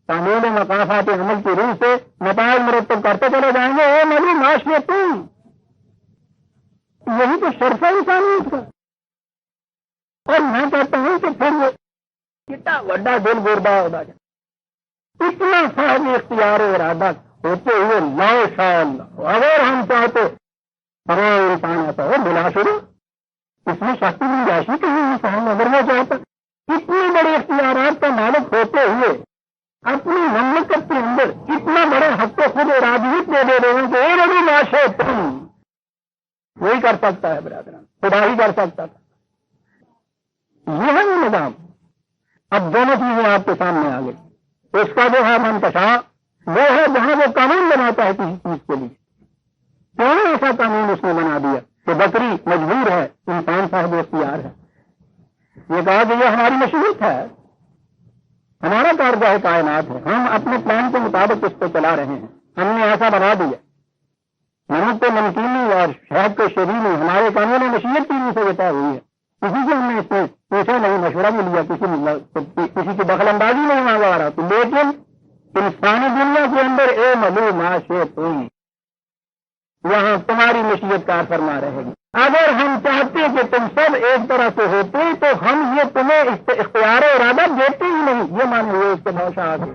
تعمیل مقافات عمل کی روح سے نتائج مرتب کرتے چلے جائیں گے. اے نبی معاشرے تم، یہی تو شرف انسانی اس کا. اور میں کہتا ہوں کہ پھر وہ کتنا بڑا دل گردہ ہوتا جائے، اتنا صاحب اختیار و ارادہ ہوتے ہوئے لا شاء اللہ اگر ہم چاہتے ہمارا انسان آتا ہو بلا شروع، اس میں شخصی گنجائشی کہیں انسان اگر وہ چاہتا اتنے بڑے اختیارات کا مالک ہوتے ہوئے اپنی مملکت کے اندر اتنا بڑے حق کو خود ارادیت دے رہے ہیں کہ اے بڑی معاشرے تم، وہی کر سکتا ہے برادران، خدا ہی کر سکتا تھا. یہ ہے وہ نظام. اب دونوں چیزیں آپ کے سامنے آ گئی. اس کا جو ہے منتشا وہ ہے جہاں وہ قانون بناتا ہے کسی چیز کے لیے. کیوں ایسا قانون اس نے بنا دیا کہ بکری مجبور ہے، انسان صاحب اختیار ہے. یہ کہا کہ یہ ہماری مشیت ہے، ہمارا کارگاہ کائنات ہے، ہم اپنے پلان کے مطابق اس کو چلا رہے ہیں، ہم نے ایسا بنا دیا. نمک کو نمکینی اور شہد کو شیرینی ہمارے قانون مشیت کی روح سے یہ طے ہوئی ہے. کسی سے ہم نے اس میں پوچھا نہیں، مشورہ بھی لیا، کسی کی دخل اندازی نہیں مانگا آ رہا تھی. لیکن انسانی دنیا کے اندر اے ملو معاشے تم، یہاں تمہاری مشیت کار فرما رہے گی. اگر ہم چاہتے کہ تم سب ایک طرح سے ہوتے تو ہم یہ تمہیں اختیار و ارادہ دیتے ہی نہیں. یہ مانے ہوئے اس کے بہت آگے.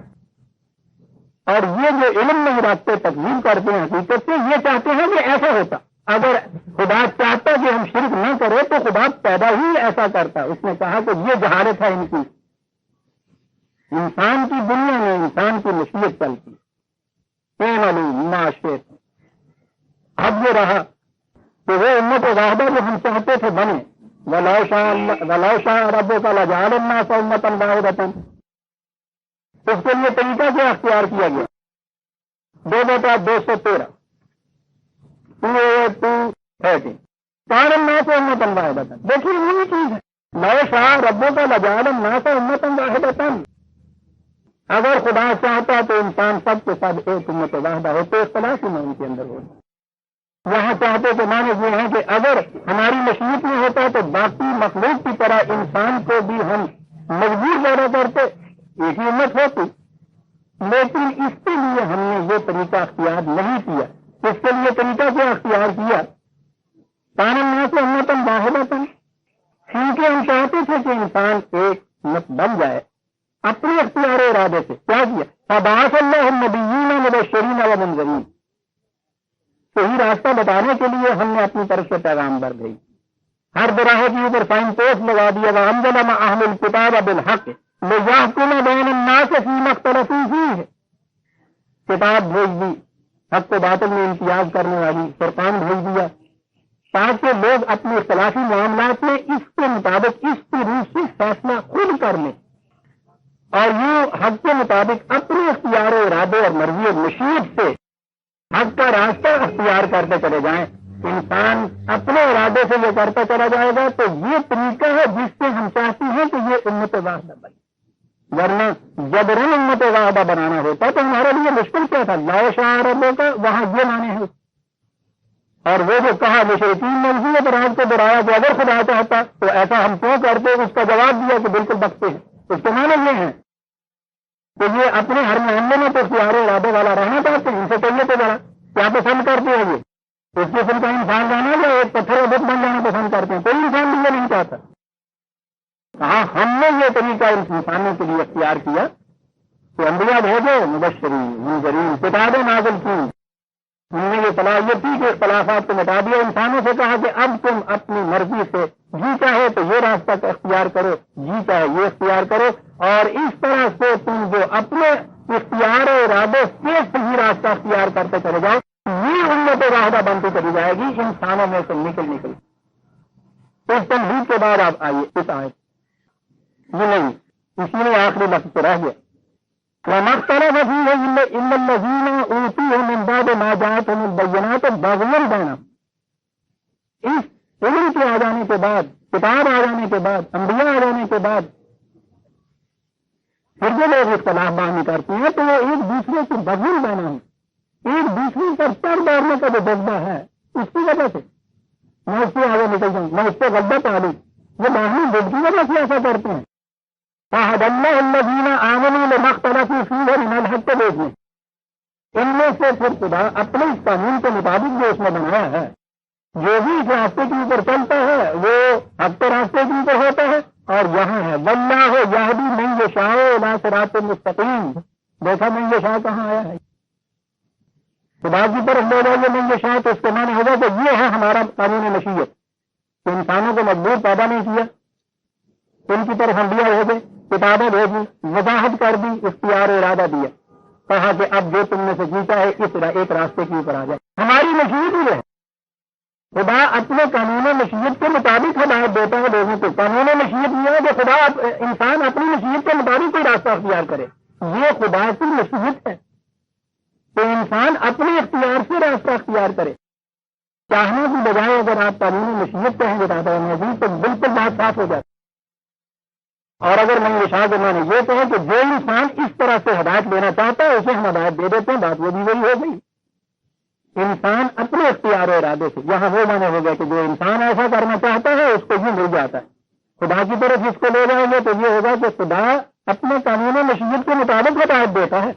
اور یہ جو علم نہیں رکھتے تقسیم کرتے ہیں حقیقت سے، یہ چاہتے ہیں کہ ایسا ہوتا. اگر خدا چاہتا کہ ہم شرک نہ کریں تو خدا پیدا ہی ایسا کرتا. اس نے کہا کہ یہ جہالت ہے ان کی. انسان کی دنیا میں انسان کی مشیت چلتی. معاشرے اب یہ رہا کہ وہ امت واحدہ جو ہم چاہتے تھے بنے، وَلَوْ شَاءَ رَبُّكَ لَجَعَلَ النَّاسَ أُمَّةً وَاحِدَةً. اس کے لیے طریقہ کیا اختیار کیا گیا؟ 2/213 2:30 كَانَ النَّاسُ أُمَّةً وَاحِدَةً. دیکھیے وہی چیز ہے. لَوْ شَاءَ رَبُّكَ لَجَعَلَ النَّاسَ أُمَّةً وَاحِدَةً. اگر خدا چاہتا تو انسان سب کے سب ایک امت واحدہ ہوتے، اختلاف ہی میں ان کے اندر ہوتا. یہاں چاہتے تو مانے یہ ہیں کہ اگر ہماری مشیت میں ہوتا تو باقی مخلوق کی طرح انسان کو بھی ہم مجبور پیدا کرتے ایک ہی امت ہوتی، لیکن اس کے لیے ہم نے یہ طریقہ اختیار نہیں کیا. اس کے لیے طریقہ کیا اختیار کیا؟ کان الناس امۃ واحدۃ، کیونکہ ہم چاہتے تھے کہ انسان ایک امت بن جائے اپنے اختیار و ارادے سے. کیا کیا؟ فبعث اللہ النبیین مبشرین ومنذرین، صحیح راستہ بتانے کے لیے ہم نے اپنی طرف سے پیغامبر بھیجے، ہر براہ کے اوپر سائن پوسٹ لگا دیا. وانزل مع اہل الکتاب بالحق لیحکم بین الناس فیما اختلفوا فیہ، کتاب بھیج دی حق و باطل میں امتیاز کرنے والی، فرقان بھیج دیا تاکہ لوگ اپنے اختلافی معاملات میں اس کے مطابق اس کی روح سے فیصلہ خود کر لیں اور یوں حق کے مطابق اپنے اختیار و ارادے اور مرضی اور مشیت سے حق کا راستہ اختیار کرتے چلے جائیں. انسان اپنے ارادے سے یہ کرتا چلا جائے گا تو یہ طریقہ ہے جس سے ہم چاہتے ہیں کہ یہ امت واحدہ بنے. ورنہ جبرن امت واحدہ بنانا ہوتا تو ہمارے لیے مشکل کیا تھا؟ لا شاء ربک کا وہاں یہ معنی ہے. اور وہ جو کہا مشرکین نے اسی پر آج کو دہرایا کہ اگر خدا چاہتا تو ایسا ہم کیوں کرتے، اس کا جواب دیا کہ بالکل بخشتے ہیں. اس کے معنی یہ ہیں کہ یہ اپنے ہر معاملے میں تو اختیار و ارادے والا رہنا چاہتے ہیں. ان سے کہیے تو ذرا کیا پسند کرتے ہیں؟ یہ اس قسم کا انسان رہنا یا ایک پتھر و بت بن جانا پسند کرتے ہیں؟ کوئی انسان بھی یہ نہیں چاہتا. کہا ہم نے یہ طریقہ ان انسانوں کے لیے اختیار کیا کہ انبیاء بھیجو، مبشرین منذرین، کتابیں نازل کی. ہم نے یہ صلاحیت تھی کہ اختلافات کو مٹا دیا. انسانوں سے کہا کہ اب تم اپنی مرضی سے جی چاہے تو یہ راستہ اختیار کرو، جی چاہے یہ اختیار کرو، اور اس طرح سے تم جو اپنے اختیار و ارادے سے صحیح راستہ اختیار کرتے چلے جاؤ، یہ امت واحدہ بنتی چلی جائے گی انسانوں میں سے نکل. اس تنہید کے بعد آپ آئیے اس آیت یہ نہیں، اسی میں آخری لفظ تو رہ گیا. وَمَا اخْتَلَفَ فِيهِ إِلَّا الَّذِينَ أُوتُوهُ مِن بَعْدِ مَا جَاءَتْهُمُ الْبَيِّنَاتُ بَغْيًا بَيْنَهُمْ. اس علم کے آ جانے کے بعد، کتاب آ جانے کے بعد، انبیاء آ جانے کے بعد پھر جو لوگ اختلاف باہمی کرتے ہیں تو وہ ایک دوسرے سے بغیر بنا ہے، ایک دوسرے پر سر مارنے کا جو جذبہ ہے اس کی وجہ سے میں اس سے آگے نکل جاؤں، میں اس سے غلطہ پا لوں، وہ باہمی ضد کی وجہ سے ایسا کرتے ہیں. فَهَدَى اللَّهُ الَّذِينَ آمَنُوا لِمَا اخْتَلَفُوا فِيهِ مِنَ الْحَقِّ بِإِذْنِهِ. ان میں سے پھر خدا اپنے اس قانون کے مطابق جو اس نے بنایا ہے، جو بھی اس راستے کے اوپر چلتا ہے وہ حق کے راستے کے اوپر ہوتا ہے. اور یہاں ہے وَاللَّهُ يَهْدِي مَن يَشَاءُ إِلَىٰ صِرَاطٍ مُسْتَقِيمٍ. دیکھا من یشاء کہاں آیا ہے؟ خدا کی طرف لے جائیے من یشاء تو اس کے معنی ہوگا کہ یہ ہے ہمارا قانون مشیت کہ انسانوں کو مجبور پیدا نہیں کیا، ان کی طرف انبیاء بھیجے، کتابیں بھیجی، وضاحت کر دی، اختیار و ارادہ دیا، کہا کہ اب جو تم میں سے جیتا ہے اس ایک راستے کے اوپر آ جائے. ہماری مشیت ہی ہے. خدا اپنے قانون مشیت کے مطابق ہدایت دیتا ہے لوگوں کو. قانون مشیت یہ ہے کہ خدا انسان اپنی مشیت کے مطابق کوئی راستہ اختیار کرے. یہ خدا کی مشیت ہے کہ انسان اپنے اختیار سے راستہ اختیار کرے. چاہنے کی بجائے اگر آپ قانون مشیت کہیں گے دادا مزید تو بالکل بات صاف ہو جاتی. اور اگر من یشاء کے معنی یہ کہیں کہ جو انسان اس طرح سے ہدایت لینا چاہتا ہے اسے ہم ہدایت دے دیتے ہیں، بات وہ بھی وہی ہو گئی. انسان اپنے اختیار و ارادے سے، یہاں وہ معنی ہو گیا کہ جو انسان ایسا کرنا چاہتا ہے اس کو یہ مل جاتا ہے. خدا کی طرف جس کو لے جائیں گے تو یہ ہوگا کہ خدا اپنے قانون مشیت کے مطابق ہدایت دیتا ہے،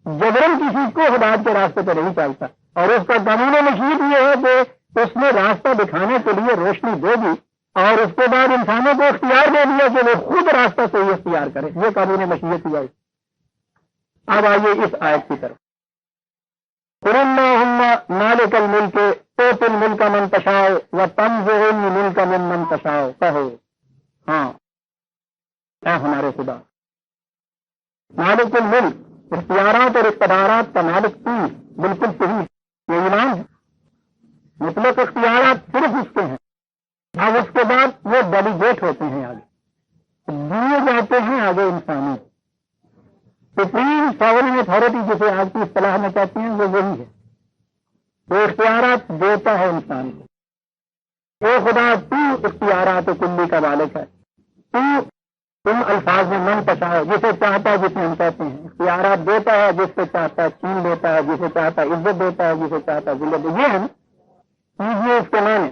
جبرن کسی کو ہدایت کے راستے پہ نہیں چلتا. اور اس کا قانون مشیت یہ ہے کہ اس نے راستہ دکھانے کے لیے روشنی دے دی اور اس کے بعد انسانوں کو اختیار دے دیا کہ وہ خود راستہ صحیح اختیار کرے. یہ قانون مشیت ہی ہے. اب آئیے اس آیت کی طرف. قُلِ اللَّهُمَّ مَالِكَ الْمُلْكِ تُؤْتِي الْمُلْكَ مَن تَشَاءُ وَتَنزِعُ الْمُلْكَ مِمَّن تَشَاءُ. کہو ہاں اے ہمارے خدا، مالک الملک، اختیارات اور اقتدارات کا مالک تو، بالکل صحیح، یہ ایمان ہے. مطلق اختیارات صرف اس کے ہیں. اب اس کے بعد وہ ڈیلیگیٹ ہوتے ہیں، آگے دیے جاتے ہیں آگے انسانوں. سپریم ساورن اتھارٹی جسے آج کی اصطلاح میں کہتے ہیں وہ وہی ہے. وہ اختیارات دیتا ہے انسان کو. اے خدا تو اختیارات کلی کا مالک ہے. تم الفاظ میں من تشاء، جسے چاہتا ہے جسے ہم کہتے ہیں اختیارات دیتا ہے، جس سے چاہتا ہے چھین دیتا ہے، جسے چاہتا ہے عزت دیتا ہے، جسے چاہتا ہے ذلت. یہ ہے کیجیے اس کے معنی.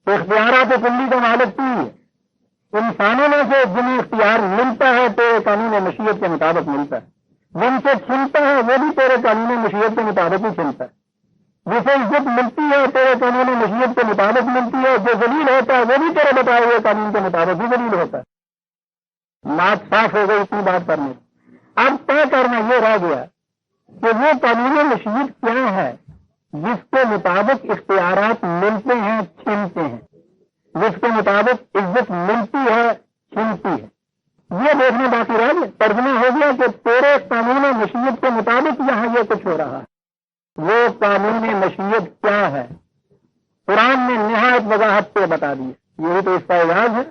اختیارات کلی کا مالک تو ہی ہے. انسانوں میں سے جنہیں اختیار ملتا ہے تیرے قانون مشیت کے مطابق ملتا ہے، جن سے چھنتا ہے وہ بھی تیرے قانون مشیت کے مطابق ہی چھنتا ہے، جسے عزت ملتی ہے تیرے قانون مشیت کے مطابق ملتی ہے، جو ذلیل ہوتا ہے وہ بھی تیرے بتائے ہوئے قانون کے مطابق ہی ذلیل ہوتا ہے۔ بات صاف ہو گئی اتنی بات کرنے، اب طے کرنا یہ رہ گیا کہ وہ قانون مشیت کیا ہے جس کے مطابق اختیارات ملتے ہیں چھنتے ہیں، جس کے مطابق عزت ملتی ہے چھنتی ہے۔ یہ دیکھنا باقی رہ گیا، ترجمہ ہو گیا کہ تیرے قانون مشیت کے مطابق یہاں یہ کچھ ہو رہا ہے۔ وہ قانون مشیت کیا ہے قرآن نے نہایت وضاحت سے بتا دی، یہی تو اس کا اعجاز ہے۔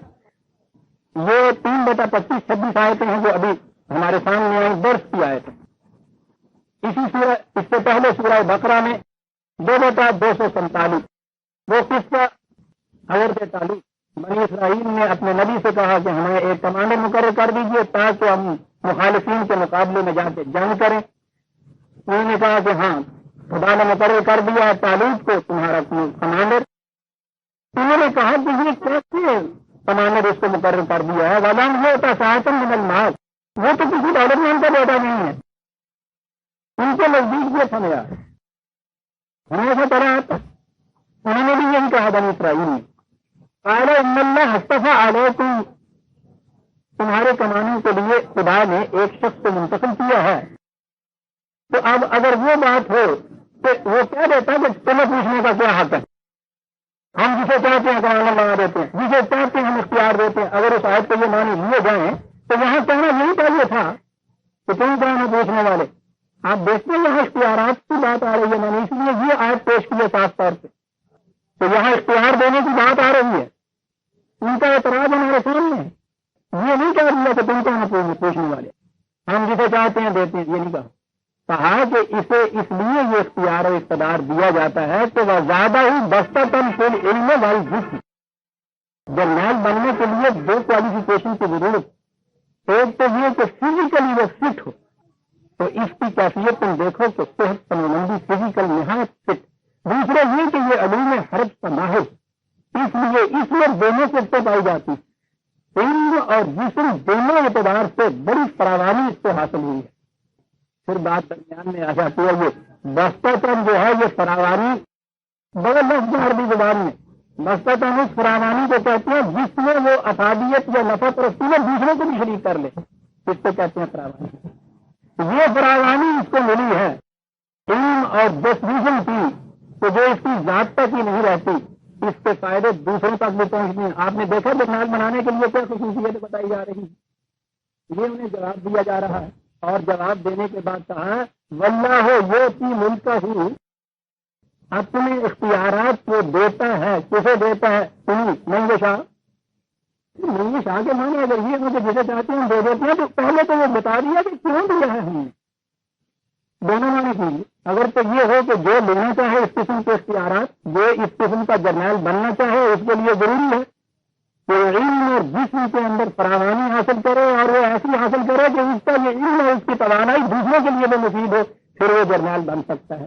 یہ 3/25-26 آیتیں ہیں جو ابھی ہمارے سامنے آئی، درس کی آیتیں۔ اسی سورہ، اس سے پہلے سورہ بقرہ میں 2/247 وہ قصہ حضرت طالب بنی اسرائیل نے اپنے نبی سے کہا کہ ہمیں ایک کمانڈر مقرر کر دیجیے تاکہ ہم مخالفین کے مقابلے میں جا کے جنگ کریں۔ انہوں نے کہا کہ ہاں خدا نے مقرر کر دیا ہے طالب کو تمہارا کمانڈر۔ انہوں نے کہا کہ یہ کیسے کمانڈر اس کو مقرر کر دیا ہے، ولم یؤت ساعۃ من المال، وہ تو کسی دولت میں ان کا بیٹا نہیں ہے، ان کے نزدیک یہ سمجھا ہمیں ایسا پڑا آتا۔ انہوں نے بھی یہی کہا بنی اسرائیل نے، قال ان اللہ اصطفى علیکم، تمہارے کمانے کے لیے خدا نے ایک شخص کو منتخب کیا ہے۔ تو اب اگر وہ بات ہو تو وہ کیا دیتا کہ تمہیں پوچھنے کا کیا حق ہے؟ ہم جسے چاہتے ہیں کمانا لگا دیتے ہیں، جسے چاہتے ہیں ہم اختیار دیتے ہیں۔ اگر اس آیت کو یہ معنی لیے جائیں تو یہاں کہنا یہی چاہیے تھا کہ تم کون ہو پوچھنے والے۔ آپ دیکھتے ہیں یہاں اختیارات کی بات آ رہی ہے، میں نے اس لیے یہ آیت پیش کی ہے صاف طور پہ، تو یہاں اختیار دینے کی بات آ رہی ہے۔ ان کا اعتراض ہمارے سامنے ہے، یہ نہیں کہہ دیا کہ تم کون ہو پوچھنے والے، ہم جسے چاہتے ہیں دیتے ہیں، یہ نہیں کہا کہ اسے اس لیے یہ اختیار و اقتدار دیا جاتا ہے کہ وہ زیادہ ہی بستتاً فی العلم والجسم، جرنیل بننے کے لیے 2 کوالیفیکیشن کی ضرورت، ایک تو یہ کہ فزیکلی وہ فٹ ہو، تو اس کی کیفیت تم دیکھو کہ صحت تمندی فزیکل نہایت فٹ، دوسرا یہ کہ یہ علوم حرف کا ماہر، اس لیے اس میں دونوں سے پائی جاتی، علم اور جسم دونوں اعتبار سے بڑی فراوانی اس کو حاصل ہوئی ہے۔ پھر بات درمیان میں آ جاتی ہے، یہ بستتاً جو ہے یہ فراوانی بڑا لفظ عربی زبان میں، بستتاً اس فراوانی کو کہتے ہیں جس میں وہ افادیت یا نفع پرستی میں دوسروں کو بھی شریک کر لے، اس کو کہتے ہیں فراوانی۔ یہ فراوانی اس کو ملی ہے علم اور ڈسٹریبیوشن کی، تو جو اس کی ذات تک ہی نہیں رہتی، اس کے فائدے دوسروں تک بھی پہنچتے ہیں۔ آپ نے دیکھا جرنیل بنانے کے لیے کیا خصوصیت بتائی جا رہی ہے، یہ انہیں جواب دیا جا رہا ہے، اور جواب دینے کے بعد کہا واللہ یؤتی ملکہ، اپنے اختیارات کو دیتا ہے، کسے دیتا ہے؟ من یشاء۔ من یشاء کے معنی اگر یہ مجھے جسے چاہتے ہیں دے دیتے ہیں، تو پہلے تو وہ بتا دیا کہ کیوں دیا ہے ہم نے، دونوں معنی کیجیے۔ اگر تو یہ ہو کہ جو لینا چاہے اس قسم کے اختیارات، جو اس قسم کا جرنیل بننا چاہے، اس کے لیے ضروری ہے کہ علم اور جسم کے اندر فراوانی حاصل کرے، اور وہ ایسی حاصل کرے کہ اس کا یہ علم اور اس کی توانائی دوسروں کے لیے بھی مفید ہو، پھر وہ جرنیل بن سکتا ہے۔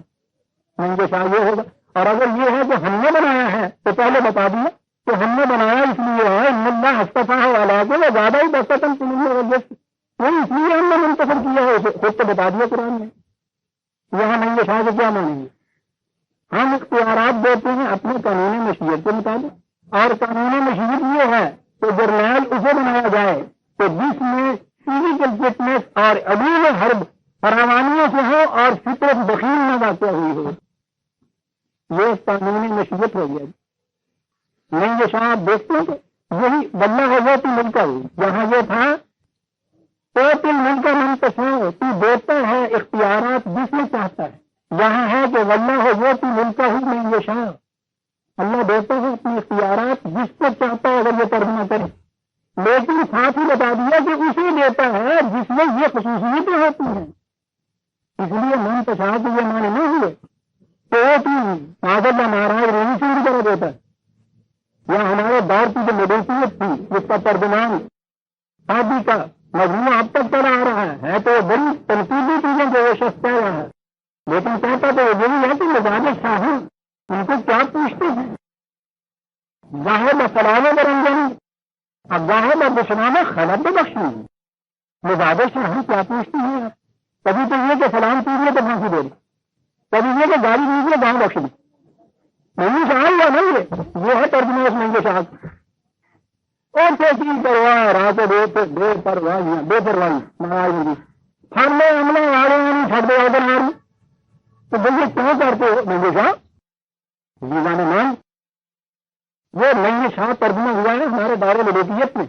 ہمیں شاید یہ ہوگا، اور اگر یہ ہے کہ ہم نے بنایا ہے تو پہلے بتا دیا کہ ہم نے بنایا اس لیے ہے، ان اللہ اصطفیٰ علیہ کو وہ زیادہ ہی بستتاً فی العلم وہ اس لیے ہم نے منتخب کیا ہے، خود تو بتا دیا قرآن نے۔ یہاں نہیں یہ شاید کیا مانیں گے، ہم اختیارات دیتے ہیں اپنے قانون مشیت کے مطابق، اور قانون مشیت یہ ہے کہ جرنیل اسے بنایا جائے کہ جس میں فزیکل فٹنس اور علوم حرب فراوانیوں سے ہو اور فطرت دخیل میں واقع ہوئی ہو، یہ قانون مشیت ہو گیا۔ نہیں یہ شاہ آپ دیکھتے ہیں کہ یہی واللہ یؤتی ملکہ، یہاں یہ تھا تو ملکہ من تشاء، تو دیتا ہے اختیارات جس میں چاہتا ہے، یہاں ہے کہ واللہ یؤتی ملکہ من یشاء، اللہ دیتا ہے اپنے اختیارات جس کو چاہتا ہے، اگر یہ ترجمہ کرے، لیکن ساتھ ہی بتا دیا کہ اسے دیتا ہے جس میں یہ خصوصیتیں ہوتی ہیں، اس لیے من تشاء کے یہ معنی نہیں ہوئے تو اللہ مہاراج روی سنگھ کی طرح دیتا ہے، یا ہمارے دور کی جو مدوسیت تھی جس کا ترجمان شادی کا مجموعہ اب تک چلا آ رہا ہے تو وہ بڑی تنقیدی چیزیں جو وہ شخص کہہ رہا ہے، لیکن کہتا تو یہی ہے کہ مزاج شاہی ان کو کیا پوچھتے ہیں، ظاہر سلاموں پر انجن افواہ بشنامہ خلط بخشی مزاج سے ہم کیا پوچھتی ہیں آپ؟ کبھی تو یہ کہ سلام کیجیے تو پھانسی دے دی، کبھی یہ کہ گاڑی دیجیے گاؤں بخش دی. نہیں صاحب یا نہیں یہ ہے ترجمہ اس مہنگے صاحب. اور چیز پرواہ رات بے پرواہی بے پرواہی مہاراج جی پھڑنے عملہ والے نہیں چھڑ دے ادھر ماری تو بھائی کیوں کرتے ہو مہنگے صاحب جیزان مان. وہ مہنگے شاہ ترجمہ ہوا ہے ہمارے دار العلویت میں،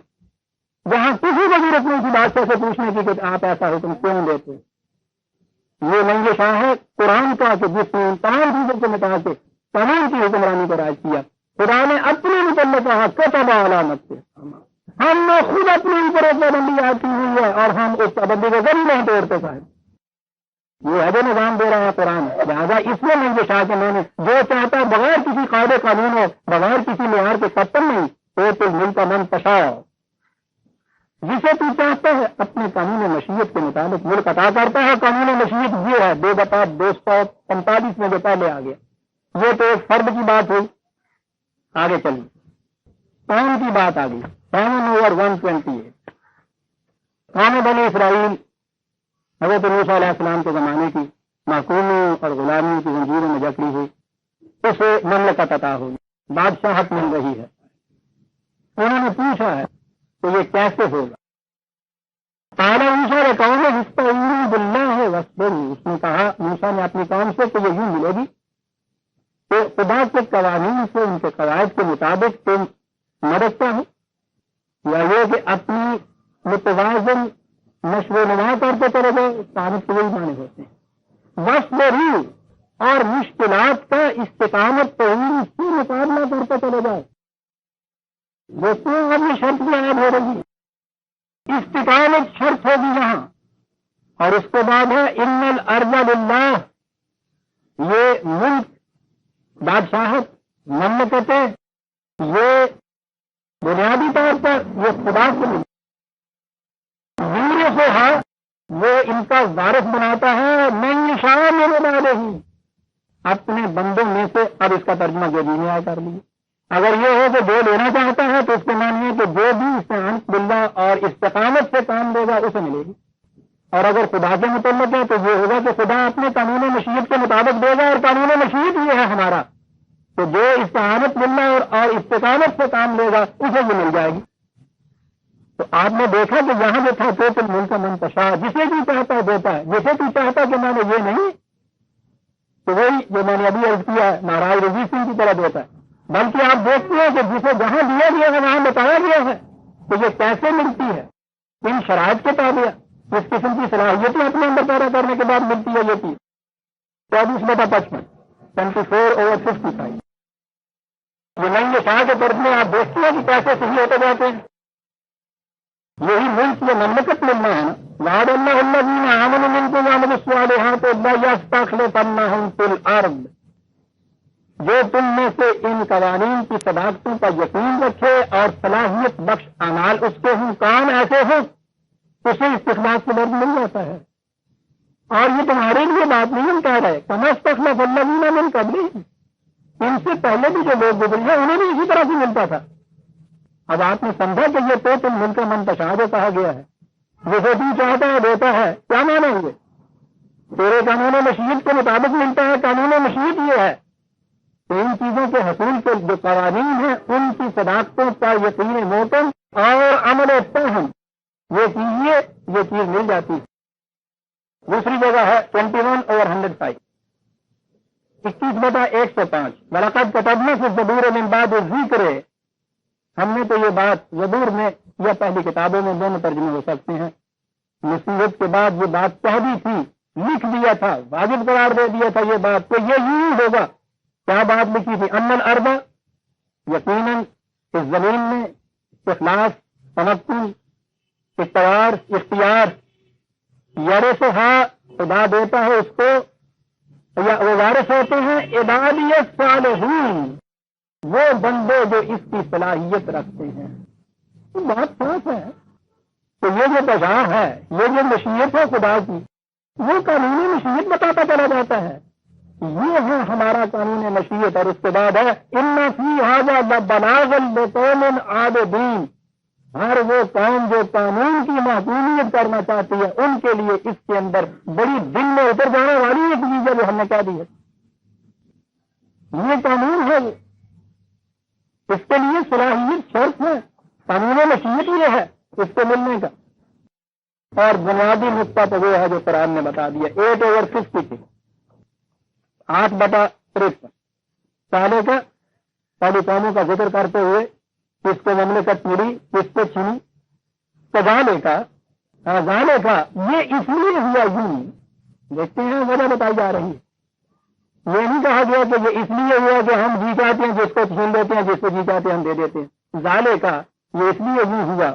جہاں کسی کو ضرورت نہیں تھی بادشاہ سے پوچھنے کی کہ آپ ایسا حکم کیوں دیتے. یہ مہنگے شاہ ہے قرآن کا کہ جس نے تمام چیزوں کو مٹا کے تمام کی حکمرانی کو راج کیا. خدا نے اپنے متعلق کہا کتب علامت سے ہم نے خود اپنے اوپر ایک پابندی عائد کی ہوئی ہے اور ہم اس پابندی کو ضرور نہیں توڑتے صاحب. یہ ہے جو نظام دے رہا ہے قرآن. لہٰذا اس میں مہنگے شاہ کے میں نے جو چاہتا بغیر کسی قاعدے قانون ہو بغیر کسی معیار کے قتل نہیں تو ملک کا من پشا جسے تو چاہتا ہے اپنے قانون مشیت کے مطابق ملک عطا کرتا ہے. قانون مشیت یہ ہے 245 میں جو پہلے آ گیا. یہ تو ایک فرد کی بات ہوئی. آگے چلیے قوم کی بات آ گئی. 7/128 قوم بنی اسرائیل حضرت موسیٰ علیہ السلام کے زمانے کی محکومی اور غلامی کی زنجیروں میں جکڑی ہوئی. اسے مملکت عطا ہوئی، بادشاہت مل رہی ہے. انہوں نے پوچھا ہے تو یہ کیسے ہوگا. تعالیٰ موسیٰ نے قوم استعینوا باللہ واصبروا. اس نے کہا موسیٰ نے اپنی قوم سے کہ یہ یوں ملے گی کہ خدا کے قوانین سے ان کے قواعد کے مطابق تم مدد چاہو یا یہ کہ اپنی متوازن نشو و نما کرتے چلے گئے. تعریف کے وہی معنی ہوتے ہیں. واصبروا اور مشکلات کا استقامت طویل سے مقابلہ کرتے چلے جائے. دوستوں اب یہ شرط بھی عائد ہو رہی ہے، استقامت شرط ہوگی یہاں. اور اس کے بعد ہے ان الارض للہ. یہ ملک بادشاہت مملکتیں یہ بنیادی طور پر یہ خدا سے ملک سے ہے. وہ ان کا وارث بناتا ہے. من شاء من عبادہ اپنے بندوں میں سے. اب اس کا ترجمہ جو بھی نے کر لیا. اگر یہ ہو کہ جو لینا چاہتا ہے تو اس کے معنی ہے کہ جو بھی استعانت باللہ اور استقامت سے کام دے گا اسے ملے گی. اور اگر خدا کے متعلق ہے تو یہ ہوگا کہ خدا اپنے قانون مشیت کے مطابق دے گا. اور قانون مشیت یہ ہے ہمارا کہ جو استعانت باللہ اور استقامت سے کام لے گا اسے یہ مل جائے گی. تو آپ نے دیکھا کہ یہاں جو تھا تو ملک کا منتشا جسے بھی چاہتا ہے دیتا ہے. جسے بھی چاہتا کہ میں نے یہ نہیں تو وہی جو میں نے ابھی عرض کیا ہے مہاراج رنجیت سنگھ کی طرح دیتا ہے. بلکہ آپ دیکھتے ہیں کہ جسے جہاں دیا گیا ہے وہاں بتایا گیا ہے تو یہ کیسے ملتی ہے. ان شرائط کے تابع اس قسم کی صلاحیتیں اپنے اندر پیدا کرنے کے بعد ملتی ہے. یہ چیز 24/55 24/55 یہ مہنگے شاہ کے طرف میں آپ دیکھتے ہیں کہ کیسے صحیح ہوتے جاتے ہیں. یہی ملک یہ مملکت ملنا ہے نا. وعد اللہ الذین آمنوا منکم وعملوا الصالحات لیستخلفنہم فی الارض. جو تم میں سے ان قوانین کی صداقتوں کا یقین رکھے اور صلاحیت بخش اعمال اس کے ہوں کام ایسے ہوں اسے استخلاف کے لفظ مل جاتا ہے. اور یہ تمہارے لیے بات نہیں ہم کہہ رہے. کما استخلف الذین من قبلہم. ان سے پہلے بھی جو لوگ گزرے ہیں انہیں بھی اسی طرح سے ملتا تھا. اب آپ نے سمجھا کہ یہ تو تم ملک منتشا جو کہا گیا ہے جسے تو چاہتا ہے دیتا ہے. کیا مانے ہوئے تیرے قانون مشیت کے مطابق ملتا ہے. قانون مشیت یہ ہے کہ ان چیزوں کے حصول کے جو قوانین ہیں ان کی صداقتوں کا یقین موتم اور عمل فہم یہ کیجیے یہ چیز مل جاتی ہے. دوسری جگہ ہے 21/105 21/105 وَلَقَدْ كَتَبْنَا فِي الزَّبُورِ مِن بَعْدِ الذِّكْرِ. ہم نے تو یہ بات زبور میں یا پہلی کتابوں میں دونوں ترجمے ہو سکتے ہیں. نصیحت کے بعد یہ بات کہہ دی تھی لکھ دیا تھا واجب قرار دے دیا تھا یہ بات کہ یہ یوں ہوگا. کیا بات لکھی تھی؟ امن اربا یقیناً اس زمین میں اخلاص تمکن اختیار یارثھا خدا دیتا ہے اس کو یا وہ وارث ہوتے ہیں عبادی الصالحین وہ بندے جو اس کی صلاحیت رکھتے ہیں. تو بات صاف ہے تو یہ جو بجا ہے یہ جو مشیت ہے خدا کی وہ قانونی مشیت بتاتا چلا جاتا ہے. یہ ہے ہمارا قانون مشیت. اور اس کے بعد ہے ان فی ھذا لبلاغا لقوم عابدین. ہر وہ قوم جو قانون کی محکومیت کرنا چاہتی ہے ان کے لیے اس کے اندر بڑی دل میں اتر جانے والی ایک چیز ہے جو ہم نے کہہ دی ہے، یہ قانون ہے، اس کے لیے صلاحیت شرط ہے، قانون مشیت یہ ہے اس کو ملنے کا۔ اور بنیادی نقطہ تو وہ ہے جو قرآن نے بتا دیا 8/50 8/53 سالے کا ساری قوموں کا ذکر کرتے ہوئے کس کو مملکت ملی، کس کو چھینی، کزالے کا یہ اس لیے ہوا یوں، دیکھتے ہیں وجہ بتائی جا رہی ہے، یہ نہیں کہا گیا کہ یہ اس لیے ہوا کہ ہم جی چاہتے ہیں جس کو چھین دیتے ہیں، جس کو جی چاہتے ہیں ہم دے دیتے ہیں، زالے کا یہ اس لیے یوں ہوا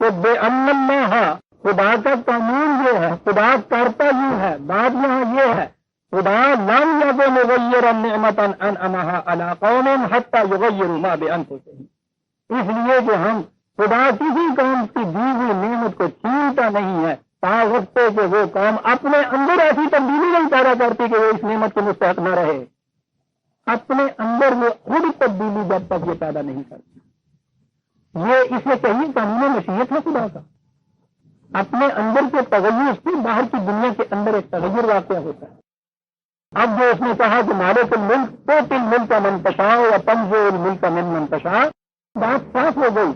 تو بے اللہ خدا کا قانون یہ ہے، خدا کرتا یوں ہے، بات یہاں یہ ہے خدا لم یکن مغیرا نعمتا انعمها علی قوم حتی یغیروا ما بانفسہم، اس لیے کہ ہم خدا کسی قوم کی دی ہوئی نعمت کو چھینتا نہیں ہے تا وقت کہ وہ قوم اپنے اندر ایسی تبدیلی نہیں پیدا کرتی کہ وہ اس نعمت کے مستحق نہ رہے، اپنے اندر وہ خود تبدیلی جب تک یہ پیدا نہیں کرتی، یہ اسے کہیں قانون مشیت ہے خدا کا، اپنے اندر کے تغیر سے باہر کی دنیا کے اندر ایک تغیر واقع ہوتا ہے۔ اب جو اس نے کہا کہ مالک الملک تو ملک کا منتشا یا تنزع الملک کا من منتشا، بات صاف ہو گئی۔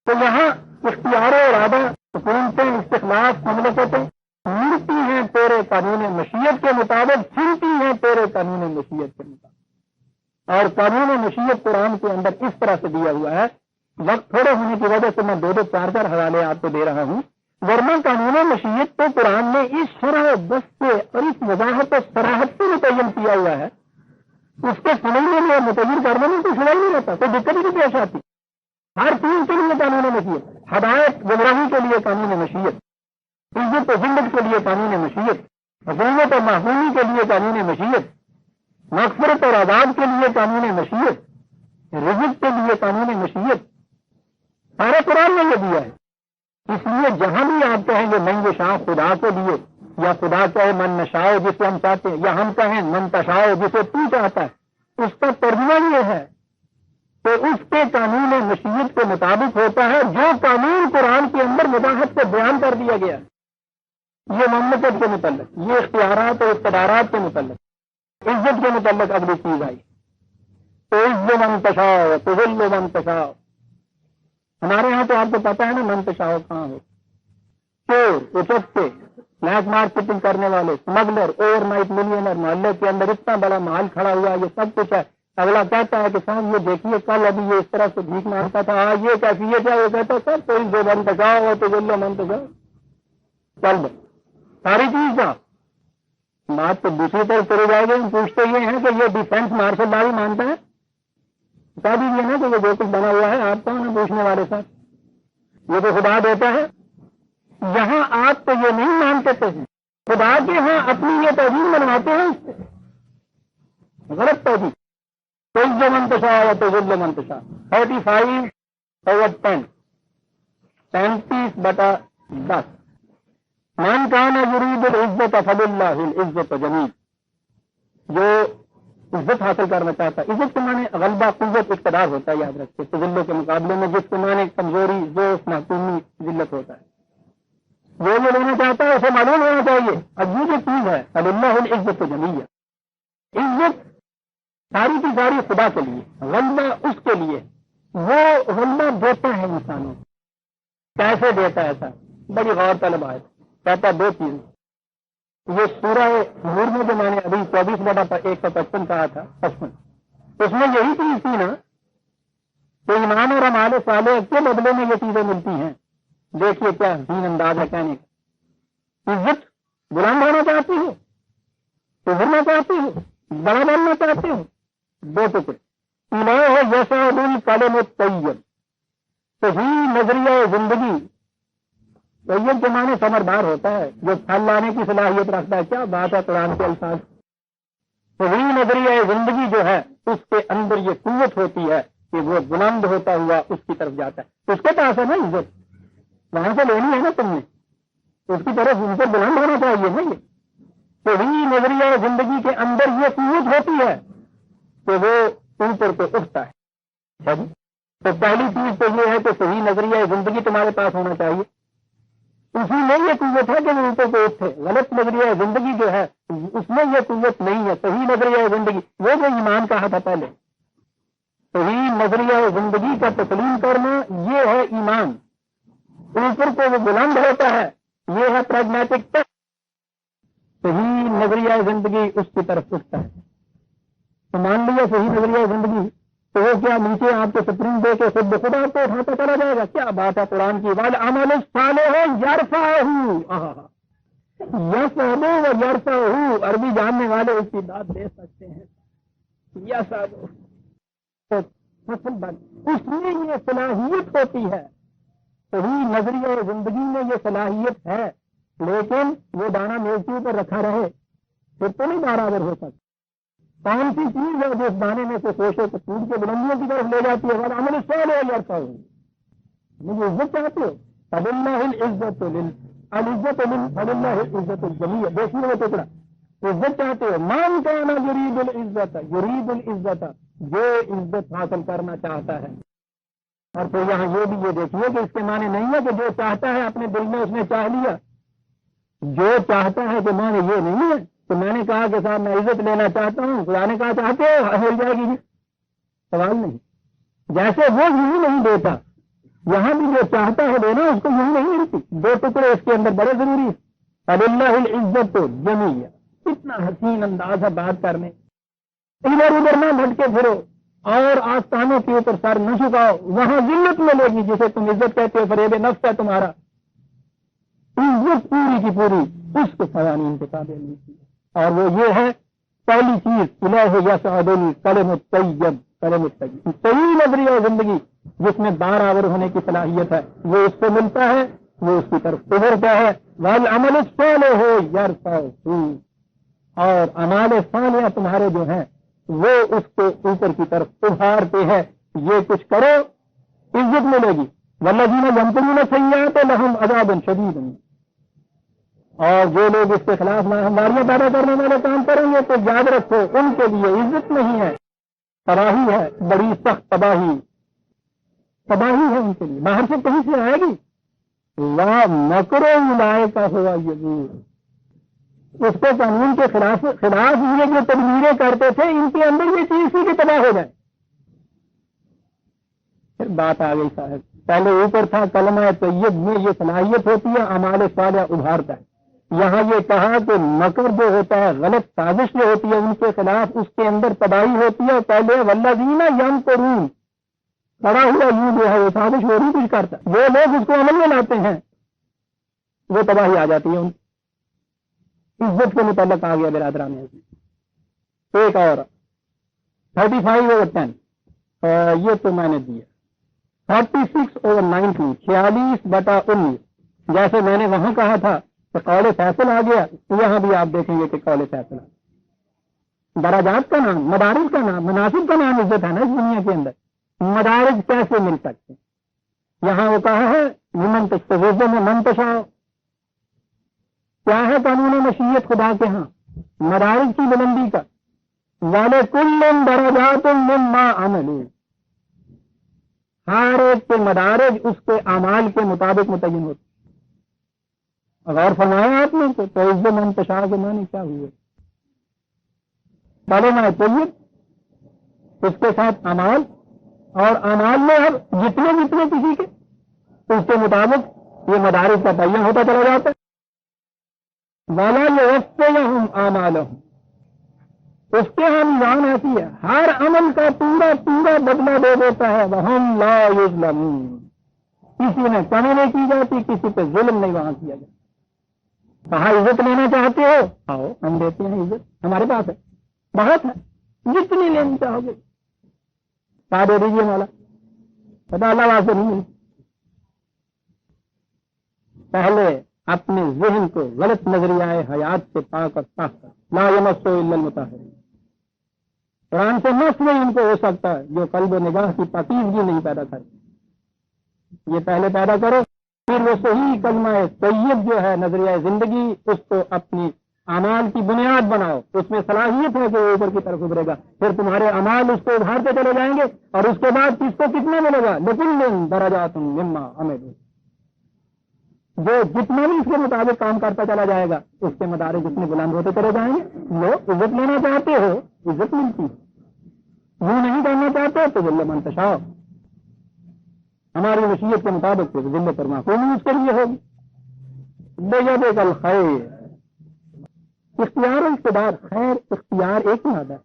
تو یہاں اختیار و ارادہ، حکومتیں، استخلاف، مملکتیں ملتی ہیں تیرے قانون مشیت کے مطابق، چھنتی ہیں تیرے قانون مشیت کے مطابق، اور قانون مشیت قرآن کے اندر اس طرح سے دیا ہوا ہے، وقت تھوڑے ہونے کی وجہ سے میں 2 4 حوالے آپ کو دے رہا ہوں، ورنہ قانون مشیت تو قرآن نے اس شرح بس سے اور اس وضاحت و صراحت سے متعین کیا ہوا ہے، اس کو سمجھنے میں اور متعین کرنے میں کوئی سوال نہیں رہتا، کوئی دقت ہی پیش آتی، ہر چیز کے لیے قانون مشیت، ہدایت گمراہی کے لیے قانون مشیت، عزت و ذلت کے لیے قانون مشیت، حکومت اور محکومی کے لیے قانون مشیت، مغفرت اور عذاب کے لیے قانون مشیت، رزق کے لیے قانون مشیت، سارے قرآن نے یہ دیا ہے۔ اس لیے جہاں بھی آپ کہیں یہ من یشاء خدا کو دیے، یا خدا کہے من نشاء جسے ہم چاہتے ہیں، یا ہم کہیں من تشاء جسے تو چاہتا ہے، اس کا ترجمہ یہ ہے کہ اس کے قانون مشیت کے مطابق ہوتا ہے جو قانون قرآن کے اندر وضاحت سے بیان کر دیا گیا ہے۔ یہ مملکت کے متعلق، یہ اختیارات اور اقتدارات کے متعلق، عزت کے متعلق اگلی چیز آئی تو عز من تشاء تذل من تشاء۔ ہمارے ہاں تو آپ کو پتا ہے نا منتشا کہاں ہو، چور، اچکتے، بلیک مارکیٹنگ کرنے والے، اسمگلر، اوور نائٹ ملینر، محلے کے اندر اتنا بڑا محل کھڑا ہوا ہے، یہ سب کچھ ہے، اگلا کہتا ہے کہ صاحب یہ دیکھیے کل ابھی یہ اس طرح سے بھیک مانگتا تھا، یہ کیفیت ہے، وہ کہتا سب کوئی جو منتشا ہو تو بولو منتشا چل بھائی ساری چیز کا بات تو دوسری طرف چلے جائے گی۔ ہم پوچھتے یہ ہیں کہ یہ ڈیفینس مارشل لا مانتا ہے، بتا دیجیے نا کہ یہ جو کچھ بنا ہوا ہے، آپ کون ہیں پوچھنے والے صاحب، یہ تو خدا دیتا ہے۔ یہاں آپ تو یہ نہیں مانتے تھے، خدا کے ہاں اپنی یہ توہین بنواتے ہیں، اس سے غلط توہین۔ تو جو منتشا یا تو ذل منتشا 35/10 35/10 من کان یرید العزت فللہ العزت جمیع، جو عزت حاصل کرنا چاہتا ہے، عزت کے معنی غلبہ، قوت، اقتدار ہوتا ہے، یاد رکھتے تو ذلوں کے مقابلے میں جس کے معنی کمزوری، ضعف، محکومی، ذلت ہوتا ہے، جو یہ لینا چاہتا ہے اسے معلوم ہونا چاہیے۔ اب یہ جو چیز ہے فللہ العزت جمیع، عزت ساری کی ساری خدا کے لیے، غلبہ اس کے لیے، وہ غلبہ دیتا ہے انسانوں کو، کیسے دیتا ہے؟ ایسا بڑی غور طلب ہے، کہتا 2 چیزیں۔ یہ سورہ نور میں جو میں نے ابھی 24/155 کہا تھا 55، اس میں یہی چیز تھی نا کہ ایمان اور اعمال صالح کے بدلے میں یہ چیزیں ملتی ہیں۔ دیکھیے کیا حسین انداز ہے کہنے کا، عزت بلند ہونا چاہتی ہو، ابھرنا چاہتی ہو، بڑا بننا چاہتے ہو، 2 ٹکڑے، الہ یسعد الکلم الطیب، صحیح نظریہ زندگی، طیب کے معنی ثمردار ہوتا ہے، جو پھل لانے کی صلاحیت رکھتا ہے، کیا بات ہے قرآن کے الفاظ۔ صحیح نظریہ زندگی جو ہے اس کے اندر یہ قوت ہوتی ہے کہ وہ بلند ہوتا ہوا اس کی طرف جاتا ہے، اس کے پاس ہے نا عزت، وہاں سے لینی ہے نا تم نے، اس کی طرف ان سے بلند ہونا چاہیے نا۔ یہ صحیح نظریہ زندگی کے اندر یہ قوت ہوتی ہے کہ وہ اوپر کو اٹھتا ہے۔ تو پہلی چیز تو یہ ہے کہ صحیح نظریہ نظریہ زندگی، وہ جو ایمان کہا تھا پہلے، صحیح نظریہ زندگی کا تسلیم کرنا یہ ہے ایمان. اوپر کو وہ بلند ہوتا ہے، یہ ہے پریگمیٹک ٹیسٹ. صحیح نظریہ زندگی اس کی طرف اٹھتا ہے. تو مان لیا صحیح نظریہ زندگی، تو وہ کیا نیچے آپ کو سپریم دے کے خود بخود آپ کو اٹھاتا چلا جائے گا؟ کیا بات ہے قرآن کی. والعمل الصالح یرفعہ، یصعد و یرفعہ، عربی جاننے والے اس کی بات دے سکتے ہیں. یصعد تو فصل بن، اس میں یہ صلاحیت ہوتی ہے. صحیح نظریہ اور زندگی میں یہ صلاحیت ہے، لیکن وہ دانا میز کے اوپر رکھا رہے پھر تو نہیں برابر ہو سکتا. کون سی چیز ہے جو اس دانے میں سے سوچے تو ٹوٹ کے بلندیوں کی طرف لے جاتی ہے؟ والعمل الصالح یرفعہ. مجھے عزت چاہتے ہو؟ فللہ العزت العزت فللہ العزت الجمیع. دیکھیے وہ ٹکڑا، عزت چاہتے ہو؟ من کان یرید العزت یرید العزت، جو عزت حاصل کرنا چاہتا ہے. اور پھر یہاں یہ بھی یہ دیکھیے کہ اس کے معنی نہیں ہے کہ جو چاہتا ہے اپنے دل میں اس نے چاہ لیا. جو چاہتا ہے کہ معنی یہ نہیں ہے تو میں نے کہا کہ صاحب میں عزت لینا چاہتا ہوں، خدا نے کہا چاہتے ہو مل جائے گی. سوال نہیں. جیسے وہ یوں نہیں دیتا، یہاں بھی جو چاہتا ہے دینا اس کو یوں نہیں ملتی. دو ٹکڑے اس کے اندر بڑے ضروری ہیں. فللہ العزت جمیع. اتنا حسین انداز ہے بات کرنے. ادھر ادھر نہ بھٹکے پھرو اور آستانوں کے اوپر سر نہ جھکاؤ. وہاں ذلت ملے گی جسے تم عزت کہتے ہو. فریب نفس ہے تمہارا. عزت پوری کی پوری اس کو قوانین کے تابع ملتی ہے، اور وہ یہ ہے پہلی چیز الہ یصعد الکلم الطیب. کلم الطیب صحیح نظریہ زندگی جس میں برابر ہونے کی صلاحیت ہے، وہ اس سے ملتا ہے، وہ اس کی طرف ابھرتا ہے. والعمل الصالح یرفعہ، اور اعمال صالحہ تمہارے جو ہیں وہ اس کو اوپر کی طرف ابھارتے ہیں. یہ کچھ کرو عزت ملے گی. والذین یمکرون السیئات لہم عذاب شدید. اور جو لوگ اس کے خلاف ناہمواریاں پیدا کرنے والے کام کریں گے تو یاد رکھو ان کے لیے عزت نہیں ہے، تباہی ہے، بڑی سخت تباہی. تباہی ہے ان کے لیے. باہر سے کہیں سے آئے گی. لا مکر اولئک ہوا یبور. اس کو قانون کے خلاف یہ جو تدبیریں کرتے تھے ان کے اندر یہ چیز تھی کہ تباہ ہو جائے. پھر بات آ گئی صاحب، پہلے اوپر تھا کلمہ طیب میں یہ صلاحیت ہوتی ہے، اعمال صالحہ ابھارتا ہے. یہاں یہ کہا کہ مکر جو ہوتا ہے، غلط سازش جو ہوتی ہے ان کے خلاف، اس کے اندر تباہی ہوتی ہے. پہلے والذین یمکرون پڑا ہوا یوں جو ہے وہ سازش وہ نہیں کچھ کرتا، وہ لوگ اس کو عمل میں لاتے ہیں وہ تباہی آ جاتی ہے ان کی. عزت کے متعلق آ گیا برادران. ایک اور 35/10 یہ تو میں نے دیا. 36/19 46/19 جیسے میں نے وہاں کہا تھا کہ قول فیصل آ گیا، یہاں بھی آپ دیکھیں گے کہ قول فیصل. درجات کا نام، مدارج کا نام، مناسب کا نام عزت ہے نا اس دنیا کے اندر. مدارج کیسے مل سکتے؟ یہاں وہ کہا ہے منتشا میں منتشا. کیا ہے قانون مشیت خدا کے ہاں؟ مدارج کی بلندی کا. وَلَكُلٍّ دَرَجَاتٌ مِّمَّا عَمِلُوا. ہر ایک کے مدارج اس کے اعمال کے مطابق متعین ہوتے. غور فرمایا آپ نے تو عزت منتشا کے معنی کیا ہوئے؟ کلمہ طیب اس کے ساتھ اعمال، اور اعمال میں اب جتنے کسی کے اس کے مطابق یہ مدارج کا تعین ہوتا چلا جاتا ہے. وَلَا يُوَفِّيَهُمْ أَعْمَالَهُمْ. اس کے ہاں نظام ایسی ہے، ہر عمل کا پورا بدلہ دے دیتا ہے. وَهُمْ لَا يُظْلَمُونَ. کسی میں کمی نہیں کی جاتی، کسی پہ ظلم نہیں وہاں کیا جاتا. کہاں عزت لینا چاہتے ہو؟ آؤ ہم دیتے ہیں عزت، ہمارے پاس ہے، بہت ہے، جتنی لینی چاہو گے کہا دے دیجیے مولا. پتا اللہ واسطے نہیں ملتی. پہلے اپنے ذہن کو غلط نظریہ حیات سے پاک اور صاف کر. لا یمسہ الا المطہرون. قرآن سے نفس نہیں ان کو ہو سکتا ہے جو قلب و نگاہ کی پاکیزگی نہیں پیدا کرے. یہ پہلے پیدا کرو، پھر وہ صحیح کلمہ طیب جو ہے نظریہ زندگی اس کو اپنی اعمال کی بنیاد بناؤ. اس میں صلاحیت ہے کہ وہ اوپر کی طرف ابھرے گا. پھر تمہارے اعمال اس کو ابھارتے چلے جائیں گے، اور اس کے بعد کس کو کتنا ملے گا؟ لیکن درجات مما عملوا. جو جتنا بھی اس کے مطابق کام کرتا چلا جائے گا اس کے مدارج جتنے بلند ہوتے چلے جائیں گے. لوگ عزت لینا چاہتے ہو عزت ملتی ہے, یوں نہیں کرنا چاہتے تو ذل منتشا ہماری وصیت کے مطابق ذل پر معقوم اس کے لیے ہوگی. بے جب کل خیر اختیار و اقتدار, خیر اختیار ایک ہی مادہ ہے,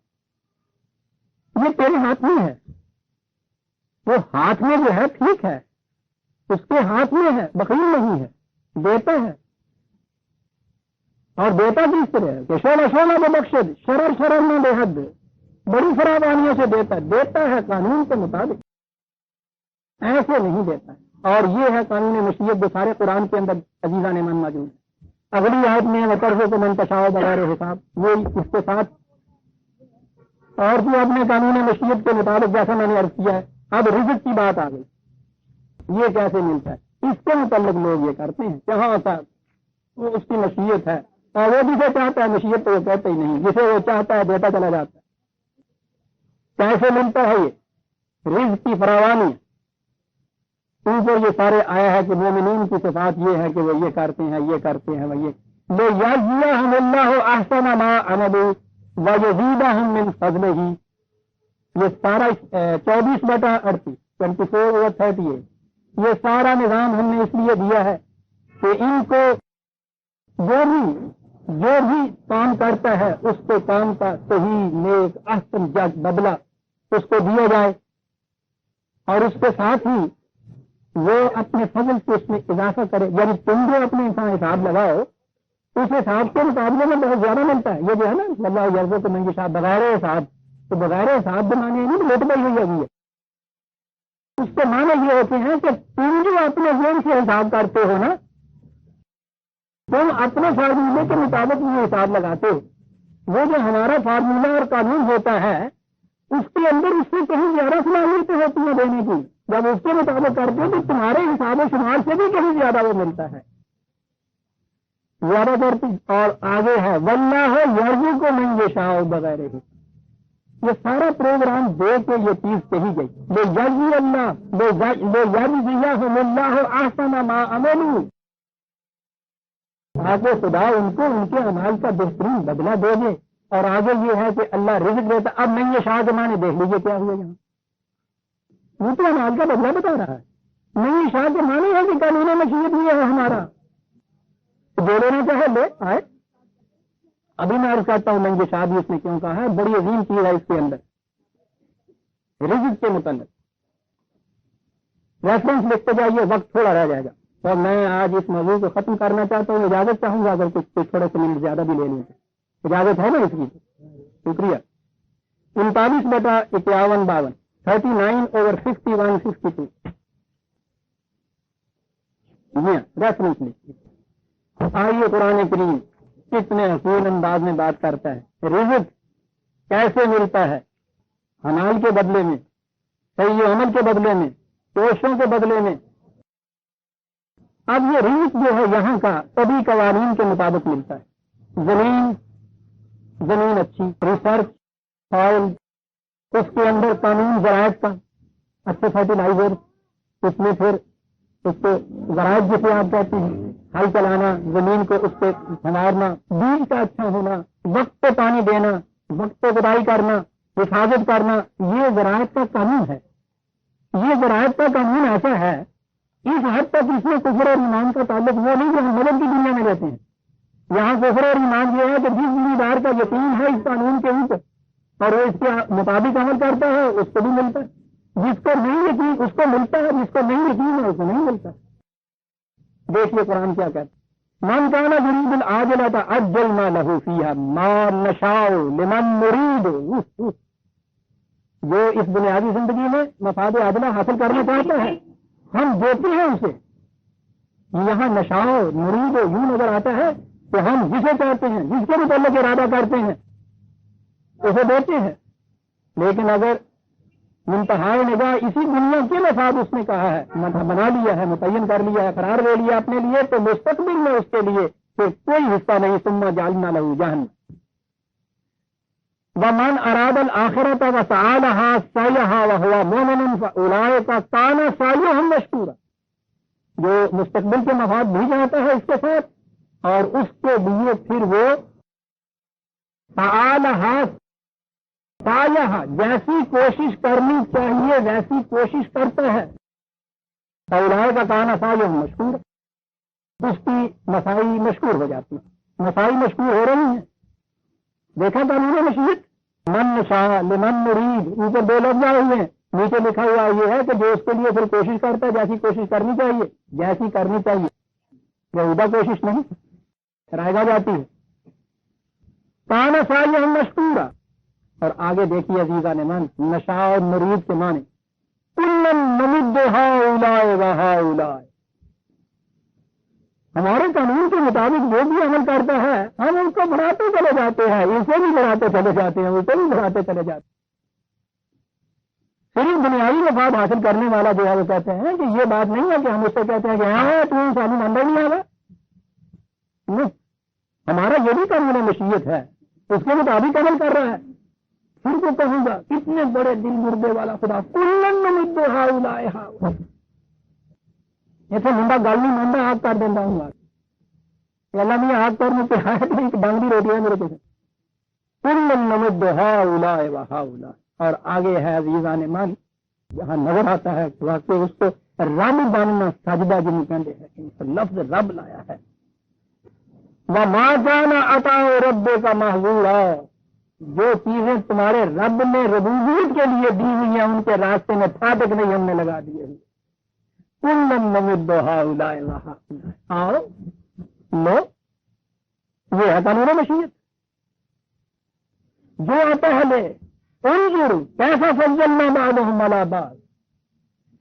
یہ تیرے ہاتھ میں ہے. وہ ہاتھ میں جو ہے ٹھیک ہے, اس کے ہاتھ میں ہے, بخیل نہیں ہے, دیتا ہے. اور دیتا کس طرح ہے کہ شولہ شولہ میں بخشد شرر شرر میں بے حد, بڑی فراوانیوں سے دیتا ہے قانون کے مطابق, ایسے نہیں دیتا ہے. اور یہ ہے قانون مشیت جو سارے قرآن کے اندر عزیزان من موجود ہے. اگلی آیت میں وطرفوں کو منتشاء بغیر حساب, وہ اس کے ساتھ اور جو اپنے قانون مشیت کے مطابق جیسا میں نے عرض کیا ہے. اب رزق کی بات آ گئی, یہ کیسے ملتا ہے, اس کے متعلق لوگ یہ کرتے ہیں جہاں تک وہ اس کی مشیت ہے, اور وہ جسے چاہتا ہے مشیت تو وہ کہتے ہی نہیں, جسے وہ چاہتا ہے دیتا چلا جاتا ہے. کیسے ملتا ہے یہ رزق کی فراوانی؟ اوپر یہ سارے آیا ہے کہ مومنین کی صفات یہ ہے کہ وہ یہ کرتے ہیں یہ کرتے ہیں, وہ یہ لو یجزیہم اللہ احسن ما عملوا ویزیدہم من فضلہ. یہ سارا 24/38 24/38 یہ سارا نظام ہم نے اس لیے دیا ہے کہ ان کو جو بھی کام کرتا ہے اس کے کام کا صحیح نیک احسن جج بدلہ اس کو دیا جائے, اور اس کے ساتھ ہی وہ اپنے فضل سے اس میں اضافہ کرے. یعنی تم جو اپنے انسان حساب لگاؤ اس حساب کے مقابلے میں بہت زیادہ ملتا ہے. یہ جو ہے نا اللہ یرزق کو منگی صاحب بغیر حساب, تو بغیر حساب بنانے نہیں لوٹ پائی ہوئی ابھی ہے. اس کے معنی یہ ہوتے ہیں کہ تم جو اپنے ذہن سے حساب کرتے ہو نا, تم اپنے فارمولے کے مطابق یہ حساب لگاتے ہو. وہ جو ہمارا فارمولہ اور قانون ہوتا ہے اس کے اندر اس سے کہیں زیادہ صلاحیتیں ہوتی ہیں دینے کی. جب اس کے مطابق کرتے ہو تو تمہارے حساب و شمار سے بھی کہیں زیادہ وہ ملتا ہے, زیادہ کرتی. اور آگے ہے واللہ یرزق کو من یشاء بغیر ہی. یہ سارا پروگرام دے کے یہ چیز کہی گئی بے یرزی اللہ بے یرزیہم اللہ احسن ما عملوا, آگے خدا ان کو ان کے اعمال کا بہترین بدلہ دے دے. اور آگے یہ ہے کہ اللہ رزق دیتا. اب نہیں یہ شاہ کے معنی دیکھ لیجیے کیا ہوا یہاں, وہ تو اعمال کا بدلہ بتا رہا ہے. نہیں شاہ کے معنی ہے کہ قانون مشیت یہ ہے ہمارا, جو لینا چاہے لے آئے. ابھی میں عرض کرتا ہوں منگی شاہ بھی اس نے کیوں کہا ہے, بڑی عظیم چیز ہے اس کے اندر رزق کے متعلق. ریفرنس لکھتے جائیے, وقت تھوڑا رہ جائے گا, اور میں آج اس موضوع کو ختم کرنا چاہتا ہوں. اجازت چاہوں گا اگر کچھ تھوڑے سے منٹ زیادہ بھی لے لیں تو اجازت ہے نا اس کی؟ شکریہ. 39/51-52 39/51-52 ریفرنس لکھیے. آئیے قرآن کریم کتنے حسین انداز میں بات کرتا ہے. رزق کیسے ملتا ہے؟ حلال کے بدلے میں, صحیح عمل کے بدلے میں, کوششوں کے بدلے میں. اب یہ رزق جو ہے یہاں کا طبی قوانین کے مطابق ملتا ہے. زمین اچھی, ریسرچ سوائل, اس کے اندر قانون زراعت کا, اچھے فرٹیلائزر, اس میں پھر اس کو زراعت جسے آپ کہتے ہیں, ہل چلانا, زمین کو اس پہ سنوارنا, بیج کا اچھا ہونا, وقت پہ پانی دینا, وقت پہ گڈائی کرنا, حفاظت کرنا, یہ زراعت کا قانون ہے. یہ زراعت کا قانون ایسا ہے اس حد تک اس میں کفر اور ایمان کا تعلق وہ نہیں جو ہم مدد کی دنیا میں لیتے ہیں. یہاں کفر اور ایمان یہ ہے کہ جس زمیندار کا یقین ہے اس قانون کے اوپر اور وہ اس کے مطابق عمل کرتا ہے اس کو بھی ملتا ہے, جس کو نہیں یقین اس کو ملتا ہے, جس کو نہیں یقین ہے اس کو نہیں ملتا. دیکھیے قرآن کیا کہتا ہے, من کان یرید العاجلۃ عجلنا لہ فیہا ما نشاء لمن نرید. جو اس بنیادی زندگی میں مفاد عاجلہ حاصل کرنا چاہتا ہے ہم دیتے ہیں اسے. یہاں نشاء نرید یوں نظر آتا ہے کہ ہم جسے چاہتے ہیں, جس کے متعلق ارادہ کرتے ہیں اسے دیتے ہیں. لیکن اگر منتہائے نگاہ اسی دنیا کے مفاد اس نے کہا ہے, بنا لیا ہے, متعین کر لیا ہے, قرار لے لیا اپنے لیے, تو مستقبل میں اس کے لیے پھر کوئی حصہ نہیں. ثم جعلنا لہ جہنم. ومن اراد الآخرۃ وسعی لہا سعیہا وہو مؤمن فاولئک کان سعیہم مشکورا. جو مستقبل کے مفاد بھی جاتا ہے اس کے ساتھ، اور اس کے لیے پھر وہ جیسی کوشش کرنی چاہیے ویسی کوشش کرتا ہے۔ اولائے کا کہنا سایہ مشکور، اس کی مسائی مشکور ہو جاتی ہے، مسائی مشکور ہو رہی ہیں۔ دیکھا قانون مشیت، من نشاء لمن نرید، اوپر دو لفظ آئے ہوئے ہیں، نیچے لکھا ہوا یہ ہے کہ جو اس کے لیے پھر کوشش کرتا ہے جیسی کوشش کرنی چاہیے جیسی کرنی چاہیے، بہودہ کوشش نہیں رائگا جاتی ہے۔ کان سایہ مشکورا، اور آگے دیکھیے عزیزان من، نشاء اور مرید کے معنی، کلن نمد ہؤلاء وہؤلاء، ہمارے قانون کے مطابق جو بھی عمل کرتا ہے ہم ان کو بڑھاتے چلے جاتے ہیں، اسے بھی بڑھاتے چلے جاتے ہیں، اسے بھی بڑھاتے چلے جاتے ہیں۔ صرف دنیاوی مفاد حاصل کرنے والا جو ہے وہ کہتے ہیں کہ یہ بات نہیں ہے کہ ہم اس سے کہتے ہیں کہ ہاں تو انسانی اندر نہیں آگا، نہیں، ہمارا یہ بھی قانون مشیت ہے، اس کے مطابق عمل کر رہا ہے۔ پھر تو کہوں گا اتنے بڑے دل مردے والا خدا، کلن نمد ہؤلاء ہؤلاء، ایسے منڈا گل نہیں منڈا آگ کر دینا ہوں گا، اللہ نہیں آگ کرنے پہ ہے تو ایک ڈنگ بھی روٹی ہے میرے پیچھے، کلن نمد ہؤلاء وہؤلاء۔ اور آگے ہے عزیزان من، جہاں نظر آتا ہے واقعی اس کو رب بننا سجدہ جن کہتے ہیں، لفظ رب لایا ہے، وما كان عطاء ربك محظورا، جو چیزیں تمہارے رب نے ربوبیت کے لیے دی ہوئی ہیں ان کے راستے میں پھاٹک نہیں ہم نے لگا دیے ہوئے۔ کلن نمد ہؤلاء وہؤلاء، آؤ لو، یہ ہے قانون مشیت۔ جو پہلے انظر کیسا فضلنا بعضهم علی بعض،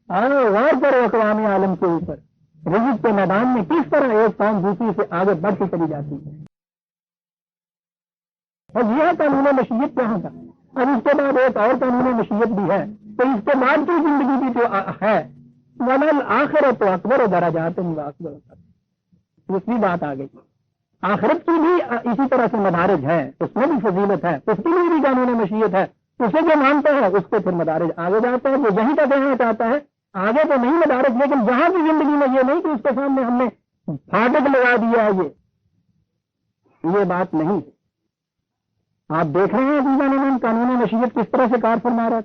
آؤ غور کرو اقوام عالم کے اوپر، رزق کے میدان میں کس طرح ایک قوم دوسری سے آگے بڑھتی چلی جاتی ہے۔ اور یہ قانون مشیت کہاں کا؟ اب اس کے بعد ایک اور قانون مشیت بھی ہے، تو اس کے بعد کی زندگی بھی جو ہے، وَلَلْآخِرَةُ أَكْبَرُ دَرَجَاتٍ وَأَكْبَرُ، دوسری بات آ گئی، آخرت کی بھی اسی طرح سے مدارج ہے، اس میں بھی فضیلت ہے، اس کے لیے بھی قانون مشیت ہے، اسے جو مانتا ہے اس کو پھر مدارج آگے جاتا ہے، وہ یہیں تک رہنا چاہتا ہے، آگے تو نہیں مدارج، لیکن جہاں بھی زندگی میں یہ نہیں کہ اس کے سامنے ہم نے پھاٹک لگا دیا ہے، یہ بات نہیں۔ آپ دیکھ رہے ہیں عزیزان من قانون مشیت کس طرح سے کار فرما رہا ہے۔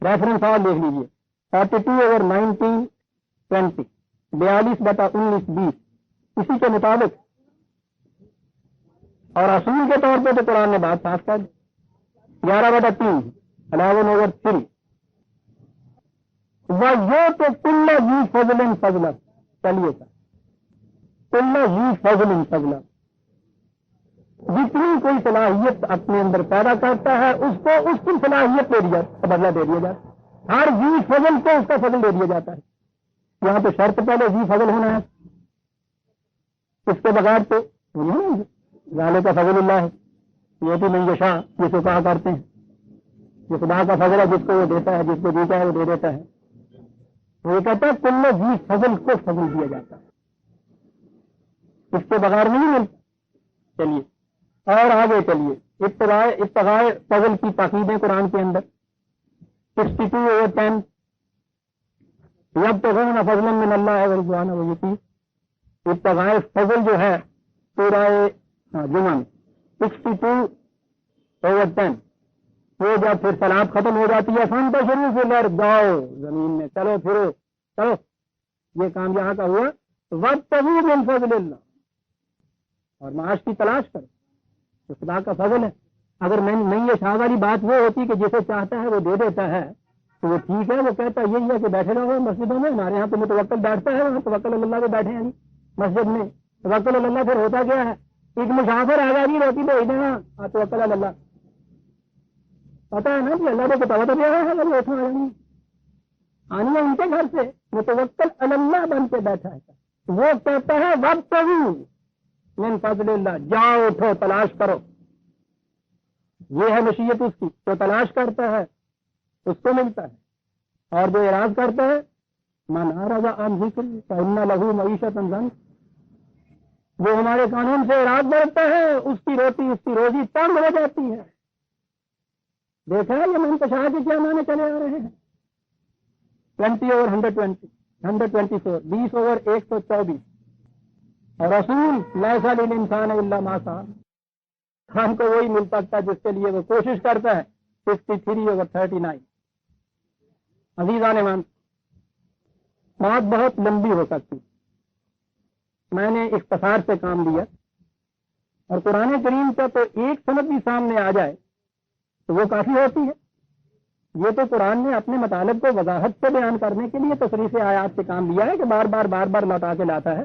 ریفرنس اور دیکھ لیجیے، 42/19-20، 42/19-20، اسی کے مطابق، اور اصول کے طور پہ تو قرآن نے بات صاف کر دی، 11/3، 11/3، وَيُؤْتِ كُلَّ ذِي فَضْلٍ فَضْلَهُ، چلیے سر، كُلَّ ذِي فَضْلٍ فَضْلَهُ، جتنی کوئی صلاحیت اپنے اندر پیدا کرتا ہے اس کو اس کی صلاحیت دے دیا، بدلہ دے دیا جاتا ہے، ہر ذی فضل کو اس کا فضل دے دیا جاتا ہے۔ یہاں تو شرط پہلے ذی فضل ہونا ہے، اس کے بغیر تو ذالک کا فضل اللہ ہے، یہ بھی من یشاء، جس کو کہا کرتے ہیں، جو خدا کا فضل ہے، جس کو وہ دیتا ہے، جس کو دیتا ہے وہ دے دیتا ہے، وہ کہتا ہے کل ذی فضل کو فضل دیا جاتا ہے، اس کے بغیر نہیں ملتا۔ چلیے اور آگے چلیے، ابتغاء فضل کی تاکیدیں قرآن کے اندر، 62/10، یبتغون فضلا من اللہ ورضوانا ویقین، ابتغاء فضل جو ہے سورہ جمعہ میں 62/10، وہ جب پھر سلاد ختم ہو جاتی ہے، فن تو شروع سے لڑ جاؤ زمین میں، چلو پھرو چلو، یہ کام یہاں کا ہوا، وابتغوا من فضل اللہ، اور معاش کی تلاش کرو، تو خدا کا فضل ہے۔ اگر میں نہیں، یہ شاہ والی بات وہ ہوتی کہ جسے چاہتا ہے وہ دے دیتا ہے تو وہ ٹھیک ہے، وہ کہتا ہے یہی ہے کہ بیٹھے رہو مسجدوں میں، ہمارے یہاں تو متوکل بیٹھتا ہے، وہاں توکل اللہ پہ بیٹھے ہیں جی مسجد میں، توکل اللہ پھر ہوتا کیا ہے؟ ایک مسافر آ گیا جی روٹی بھیج دینا، توکل اللہ، پتا ہے نا کہ اللہ کو بتا دیا ہے، وہ اٹھا آنی ہے ان کے گھر سے، متوکل اللہ بن کے بیٹھا ہے، وہ کہتا ہے وابتغوا من فضل اللہ، جاؤ اٹھو تلاش کرو، یہ ہے مشیت اس کی، جو تلاش کرتا ہے اس کو ملتا ہے، اور جو اعراض کرتا ہے من اعرض عن ذکری فإن له معیشۃ ضنکا، وہ ہمارے قانون سے اعراض برتتا ہے اس کی روٹی، اس کی روزی تنگ ہو جاتی ہے۔ دیکھا ہے یہ منتشا کے کیا معنی چلے آ رہے ہیں، 20/120، 124, 20/124. اور رسول لیسا للانسان الا ما سعی، انسان کو وہی مل سکتا ہے جس کے لیے وہ کوشش کرتا ہے. 53/39. عزیزان مان، بات بہت لمبی ہو سکتی، میں نے اختصار سے کام لیا، اور قرآن کریم کا تو ایک سند بھی سامنے آ جائے تو وہ کافی ہوتی ہے. یہ تو قرآن نے اپنے مطالب کو وضاحت سے بیان کرنے کے لیے تصریف آیات سے کام لیا ہے کہ بار بار لوٹا کے لاتا ہے،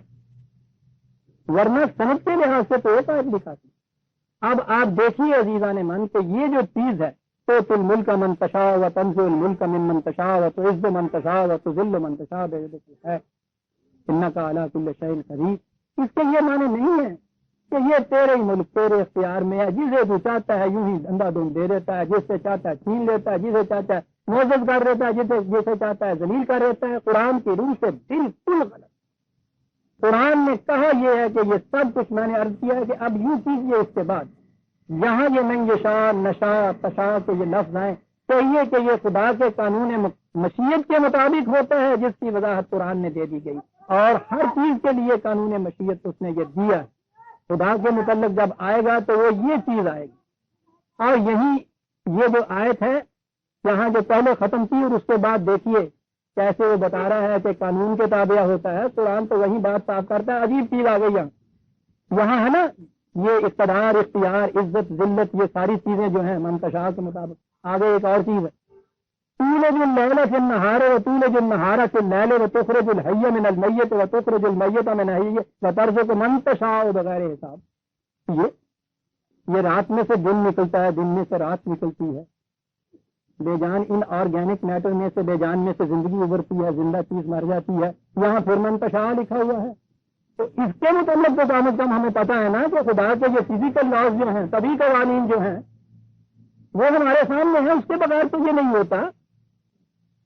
ورنہ سند کے لحاظ سے تو ایک آیت بھی کافی. اب آپ دیکھیے عزیزان من کہ یہ جو چیز ہے، تو الملک من تشاء و تنزع الملک ممن تشاء و تعز من تشاء و تذل من تشاء بیدک ہے انک علی کل شیء قدیر، اس کے یہ معنی نہیں ہے کہ یہ تیرے ہی ملک تیرے اختیار میں ہے، جسے تو چاہتا ہے یوں ہی اندھا دھند دے دیتا ہے، جس سے چاہتا ہے چھین لیتا ہے، جسے چاہتا ہے معزز کر دیتا ہے، جسے چاہتا ہے ذلیل کر دیتا ہے. قرآن کی روح سے بالکل غلط. قرآن نے کہا یہ ہے کہ یہ سب کچھ میں نے عرض کیا ہے کہ اب یوں کیجیے اس کے بعد یہاں یہ من یشاء نشا تشا کے یہ لفظ ہیں، کہیے کہ یہ خدا کے قانون مشیت کے مطابق ہوتا ہے جس کی وضاحت قرآن نے دے دی گئی، اور ہر چیز کے لیے قانون مشیت اس نے یہ دیا. خدا کے متعلق جب آئے گا تو وہ یہ چیز آئے گی. اور یہی یہ جو آیت ہے یہاں جو پہلے ختم کی اور اس کے بعد دیکھیے کیسے وہ بتا رہا ہے کہ قانون کے تابع ہوتا ہے. قرآن تو وہی بات صاف کرتا ہے. عجیب چیز آ گئی یہاں ہے نا، یہ اقتدار اختیار عزت ذلت یہ ساری چیزیں جو ہیں منتشا کے مطابق. آگے ایک اور چیز ہے، تولج اللیل فی النہار وتولج النہار فی اللیل وتخرج الحی من المیت وتخرج المیت من الحی وترزق من تشاء بغیر حساب. یہ رات میں سے دن نکلتا ہے، دن میں سے رات نکلتی ہے، بے جان ان آرگینک میٹر میں سے بے جان میں سے زندگی ابھرتی ہے، زندہ چیز مر جاتی ہے. یہاں پھر منتشا لکھا ہوا ہے، تو اس کے متعلق تو کم از کم ہمیں پتا ہے نا کہ خدا کے یہ فزیکل لاز جو ہیں، سبھی قوانین جو ہیں وہ ہمارے سامنے ہیں. اس کے بغیر تو یہ نہیں ہوتا.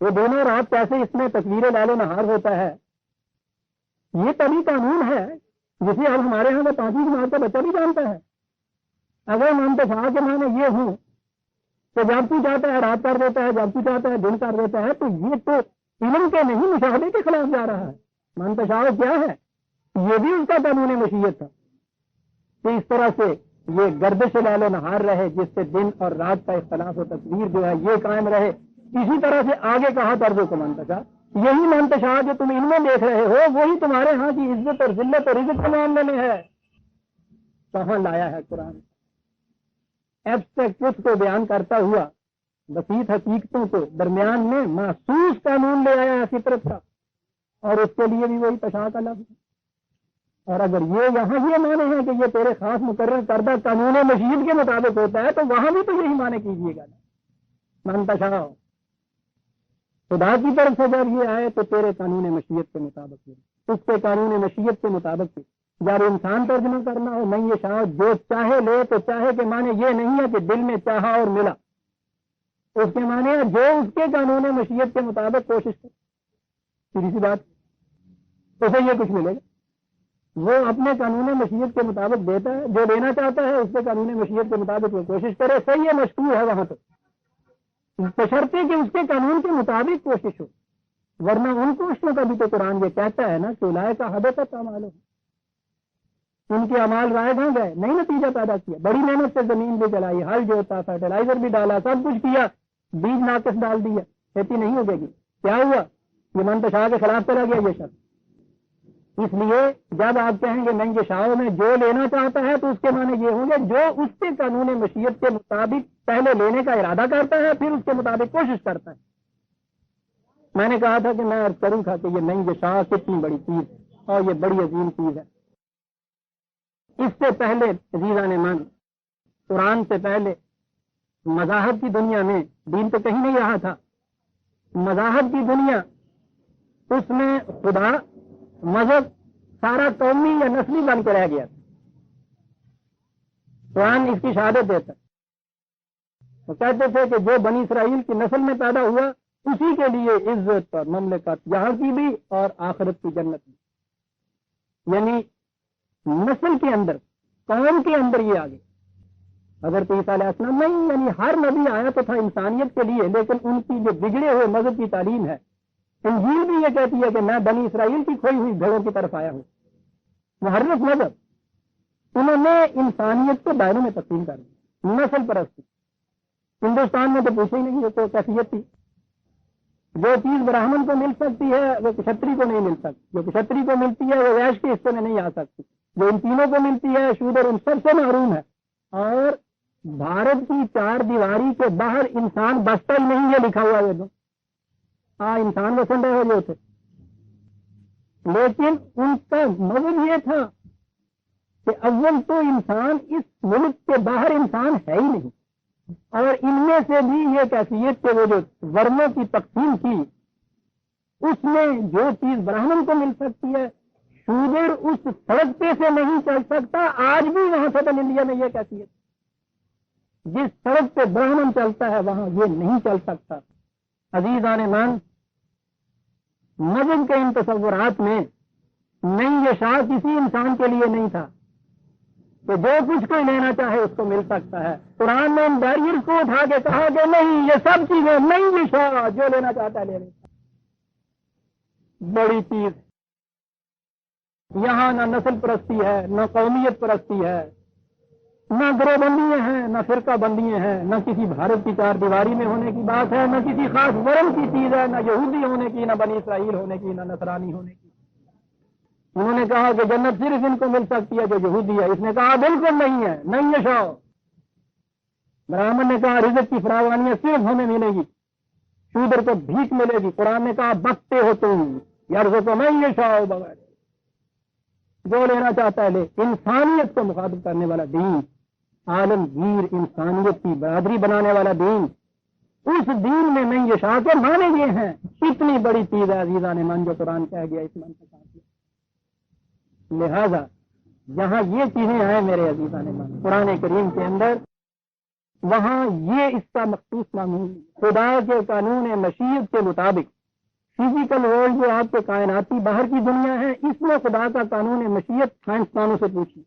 وہ دونوں رات کیسے اس میں تصویر لیل و نہار ہوتا ہے، یہ تبھی قانون ہے جسے اب ہمارے یہاں کا 5ویں جماعت کا بچہ بھی جانتا ہے. اگر منتشا کے معنی یہ ہوں تو جب تو چاہتا ہے رات کر دیتا ہے، جب تو چاہتا ہے دن کر دیتا ہے، تو یہ تو علم کے نہیں مشاہدے کے خلاف جا رہا ہے. منتشا کیا ہے؟ یہ بھی اس کا قانون مشیت تھا کہ اس طرح سے یہ گردش لیل و نہار رہے جس سے دن اور رات کا اختلاف و تصویر جو ہے یہ قائم رہے. اسی طرح سے آگے کہا طرز کو منتشا، یہی منتشا جو تم ان میں دیکھ رہے ہو وہی تمہارے ہاں کی عزت اور ذلت اور رزق کے معاملے میں ہے. کہاں لایا ہے قرآن؟ ایبسٹریکٹ ٹروتھ کو بیان کرتا ہوا بسیط حقیقتوں کو درمیان میں محسوس قانون لے آیا ہے فطرت کا، اور اس کے لیے بھی وہی تشاء کا لفظ ہے. اور اگر یہ یہاں یہ معنی ہے کہ یہ تیرے خاص مقرر کردہ قانون مشیت کے مطابق ہوتا ہے تو وہاں بھی تو یہی معنی کیجیے گا نا. منتشا خدا کی طرف سے جب یہ آئے تو تیرے قانون مشیت کے مطابق ہے، اس کے قانون مشیت کے مطابق ہے. جب انسان ترجمہ کرنا ہو نہیں یہ شاہ جو چاہے لے، تو چاہے کے معنی یہ نہیں ہے کہ دل میں چاہا اور ملا، اس کے معنی ہے جو اس کے قانون مشیت کے مطابق کوشش کرے. سیدھی سی بات، اسے یہ کچھ ملے گا. وہ اپنے قانون مشیت کے مطابق دیتا ہے، جو دینا چاہتا ہے اس کے قانون مشیت کے مطابق وہ کوشش کرے. صحیح ہے، مشکور ہے وہاں تو بشرطے کہ اس کے قانون کے مطابق کوشش ہو، ورنہ ان کوششوں کا بھی تو قرآن یہ کہتا ہے نا کہ اولئک حبطت اعمالہم، ان کے اعمال رائے کہاں گئے، نہیں نتیجہ پیدا کیا. بڑی محنت سے زمین بھی چلائی، ہل جوتا، فرٹیلائزر بھی ڈالا، سب کچھ کیا، بیج ناقص ڈال دیا، کھیتی نہیں ہوگی گی. کیا ہوا؟ یہ منتشا کے خلاف چلا گیا یہ شخص. اس لیے جب آپ کہیں گے میں یہ شاہوں میں جو لینا چاہتا ہے تو اس کے معنی یہ ہوں گے جو اس کے قانون مشیت کے مطابق پہلے لینے کا ارادہ کرتا ہے پھر اس کے مطابق کوشش کرتا ہے. میں نے کہا تھا کہ میں عرض کروں تھا کہ یہ نہیں یہ شاہ کتنی بڑی چیز ہے اور یہ بڑی عظیم چیز ہے. اس سے پہلے عزیزان من، قرآن سے پہلے مذاہب کی دنیا میں دین تو کہیں نہیں رہا تھا. مذاہب کی دنیا اس میں خدا مذہب سارا قومی یا نسلی بن کے رہ گیا. قرآن اس کی شہادت دیتا. وہ کہتے تھے کہ جو بنی اسرائیل کی نسل میں پیدا ہوا اسی کے لیے عزت اور مملکت یہاں کی بھی اور آخرت کی جنت بھی. یعنی نسل کے اندر، قوم کے اندر یہ آگے. حضرت عیسیٰ علیہ السلام نہیں، یعنی ہر نبی آیا تو تھا انسانیت کے لیے، لیکن ان کی جو بگڑے ہوئے مذہب کی تعلیم ہے انجیل بھی یہ کہتی ہے کہ میں بنی اسرائیل کی کھوئی ہوئی بھیڑوں کی طرف آیا ہوں. محرف مذہب انہوں نے انسانیت کو دائروں میں تقسیم کر دیا. نسل پرستی ہندوستان میں تو پوچھے ہی نہیں, تو کیفیت تھی. جو چیز براہمن کو مل سکتی ہے وہ کشتری کو نہیں مل سکتی, جو کشتری کو ملتی ہے وہ ویش کے حصے میں نہیں آ سکتی, جو ان تینوں کو ملتی ہے شودر ان سب سے محروم ہے. اور بھارت کی 4 دیواری کے باہر انسان بستا ہی نہیں ہے لکھا ہوا ہے. جو انسان وسن رہے ہو تھے, لیکن ان کا مطلب یہ تھا کہ اول تو انسان اس ملک کے باہر انسان ہے ہی نہیں. اور ان میں سے بھی یہ کیفیت کہ وہ جو ورنوں کی تقسیم کی اس میں جو چیز براہمن کو مل سکتی ہے شودر اس سڑک پہ سے نہیں چل سکتا. آج بھی وہاں سدرن انڈیا میں یہ کیفیت, جس سڑک پہ براہمن چلتا ہے وہاں یہ نہیں چل سکتا. عزیزان مان, مذہب کے ان تصورات میں نہیں یہ شاہ کسی انسان کے لیے نہیں تھا کہ جو کچھ کوئی لینا چاہے اس کو مل سکتا ہے. قرآن نے ان بیریئر کو اٹھا کے کہا کہ نہیں, یہ سب چیزیں نہیں, یہ شاہ جو لینا چاہتا ہے لے لیتا. بڑی چیز یہاں نہ نسل پرستی ہے, نہ قومیت پرستی ہے, نہ گروہ بندیاں ہیں, نہ فرقہ بندیاں ہیں, نہ کسی بھارت کی 4 دیواری میں ہونے کی بات ہے, نہ کسی خاص ورم کی چیز ہے, نہ یہودی ہونے کی, نہ بنی اسرائیل ہونے کی, نہ نصرانی ہونے کی. انہوں نے کہا کہ جنت صرف ان کو مل سکتی ہے جو یہودی ہے. اس نے کہا بالکل نہیں ہے, نہیں یہ شاہ. براہمن نے کہا رزق کی فراوانی صرف ہمیں ملے گی, شودر کو بھیک ملے گی. قرآن نے کہا بکتے ہو تم یار کو میں یہ شاہ بغیر جو لینا چاہتا ہے لے. انسانیت کو مخاطب کرنے والا دین, عالمگیر انسانیت کی برادری بنانے والا دین, اس دین میں نہیں یہ شاہ کے مانے یہ ہیں. اتنی بڑی چیز ہے عزیزان من جو قرآن کہہ گیا اس من کے ساتھ. لہذا جہاں یہ چیزیں آئے میرے عزیزان من قرآن کریم کے اندر, وہاں یہ اس کا مخصوص معمول خدا کے قانون مشیت کے مطابق فزیکل ورلڈ جو آپ کے کائناتی باہر کی دنیا ہے اس میں خدا کا قانون مشیت سائنسدانوں سے پوچھی.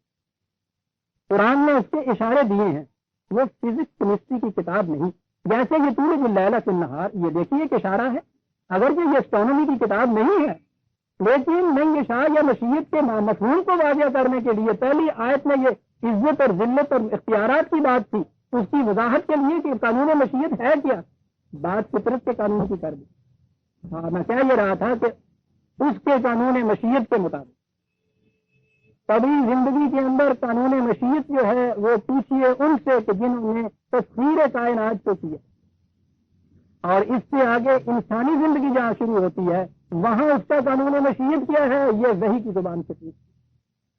قرآن نے اس کے اشارے دیے ہیں, وہ فزکس کیمسٹری کی کتاب نہیں. جیسے یہ طول اللیل فی النہار, یہ دیکھیے ایک اشارہ ہے, اگرچہ یہ اسٹرانومی کی کتاب نہیں ہے, لیکن نہیں اشاء یا مشیت کے مفہوم کو واضح کرنے کے لیے پہلی آیت میں یہ عزت اور ذلت اور اختیارات کی بات تھی. اس کی وضاحت کے لیے کہ قانون مشیت ہے کیا, بات فطرت کے قانون کی کر دی. ہاں میں کہہ یہ رہا تھا کہ اس کے قانون مشیت کے مطابق طبی زندگی کے اندر قانون مشیت جو ہے وہ پوچھیے ان سے کہ جنہوں نے تصویر کائنات کو کیا, اور اس سے آگے انسانی زندگی جہاں شروع ہوتی ہے وہاں اس کا قانون مشیت کیا ہے, یہ وحی کی زبان سے پوچھیے,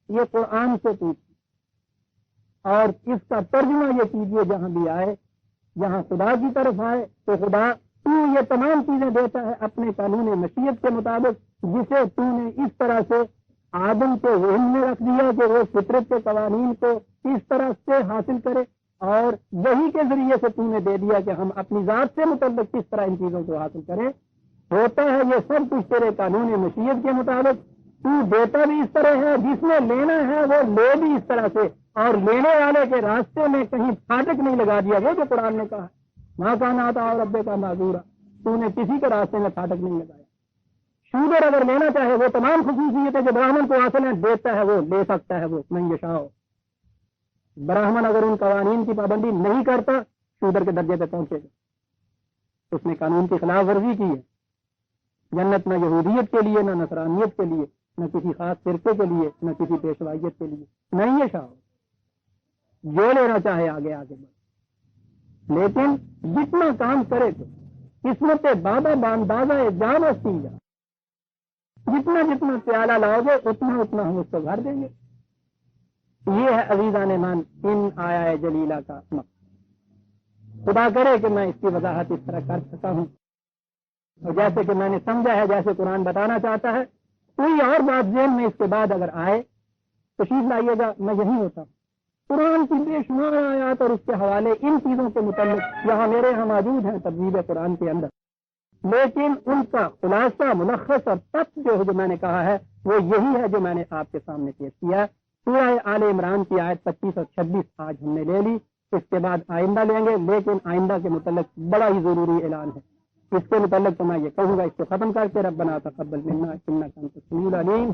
یہ قرآن سے پوچھیے, اور اس کا ترجمہ یہ کیجیے جہاں بھی آئے, جہاں خدا کی طرف آئے تو خدا تو یہ تمام چیزیں دیتا ہے اپنے قانون مشیت کے مطابق, جسے تو نے اس طرح سے آدم کے ذہن میں رکھ دیا کہ وہ فطرت کے قوانین کو اس طرح سے حاصل کرے, اور وہی کے ذریعے سے تو نے دے دیا کہ ہم اپنی ذات سے متعلق کس طرح ان چیزوں کو حاصل کریں. ہوتا ہے یہ سب کچھ تیرے قانون مشیت کے مطابق, تو دیتا بھی اس طرح ہے, جس نے لینا ہے وہ لے بھی اس طرح سے, اور لینے والے کے راستے میں کہیں پھاٹک نہیں لگا دیا. وہ جو قرآن نے کہا ماں کا ناتا اور رب کا معذورا, تو نے کسی کے راستے میں پھاٹک نہیں لگایا. شودر اگر لینا چاہے وہ تمام خصوصیتیں جو براہمن کو حاصل ہیں دیتا ہے, وہ لے سکتا ہے, وہ نہیں یشاء. براہمن اگر ان قوانین کی پابندی نہیں کرتا شودر کے درجے پہ پہنچے گا, اس نے قانون کی خلاف ورزی کی ہے. جنت نہ یہودیت کے لیے, نہ نصرانیت کے لیے, نہ کسی خاص فرقے کے لیے, نہ کسی پیشوائیت کے لیے, نہیں یہ شاہ. جو لینا چاہے آگے آگے بڑھ, لیکن جتنا کام کرے تو قسمت بابا باندازہ جان و سینجا, جتنا جتنا پیالہ لاؤ گے اتنا اتنا ہم اس کو بھر دیں گے. یہ ہے عزیزان مان ان آیا جلیلہ کا مقصد. خدا کرے کہ میں اس کی وضاحت اس طرح کر سکا ہوں, اور جیسے کہ میں نے سمجھا ہے, جیسے قرآن بتانا چاہتا ہے. کوئی اور بات ذہن میں اس کے بعد اگر آئے تشریف لائیے گا, میں یہی ہوتا ہوں. قرآن کی بے شمار آیات اور اس کے حوالے ان چیزوں کے متعلق یہاں میرے یہاں موجود ہیں تدبیر قرآن کے اندر, لیکن ان کا خلاصہ ملخص اور تک جو میں نے کہا ہے وہ یہی ہے جو میں نے آپ کے سامنے پیش کیا. سورہ آل عمران کی آیت 25 اور 26 آج ہم نے لے لی, اس کے بعد آئندہ لیں گے, لیکن آئندہ کے متعلق بڑا ہی ضروری اعلان ہے. اس کے متعلق تو میں یہ کہوں گا، اس کو ختم کر کے ربنا تقبل منا انک انت السمیع العلیم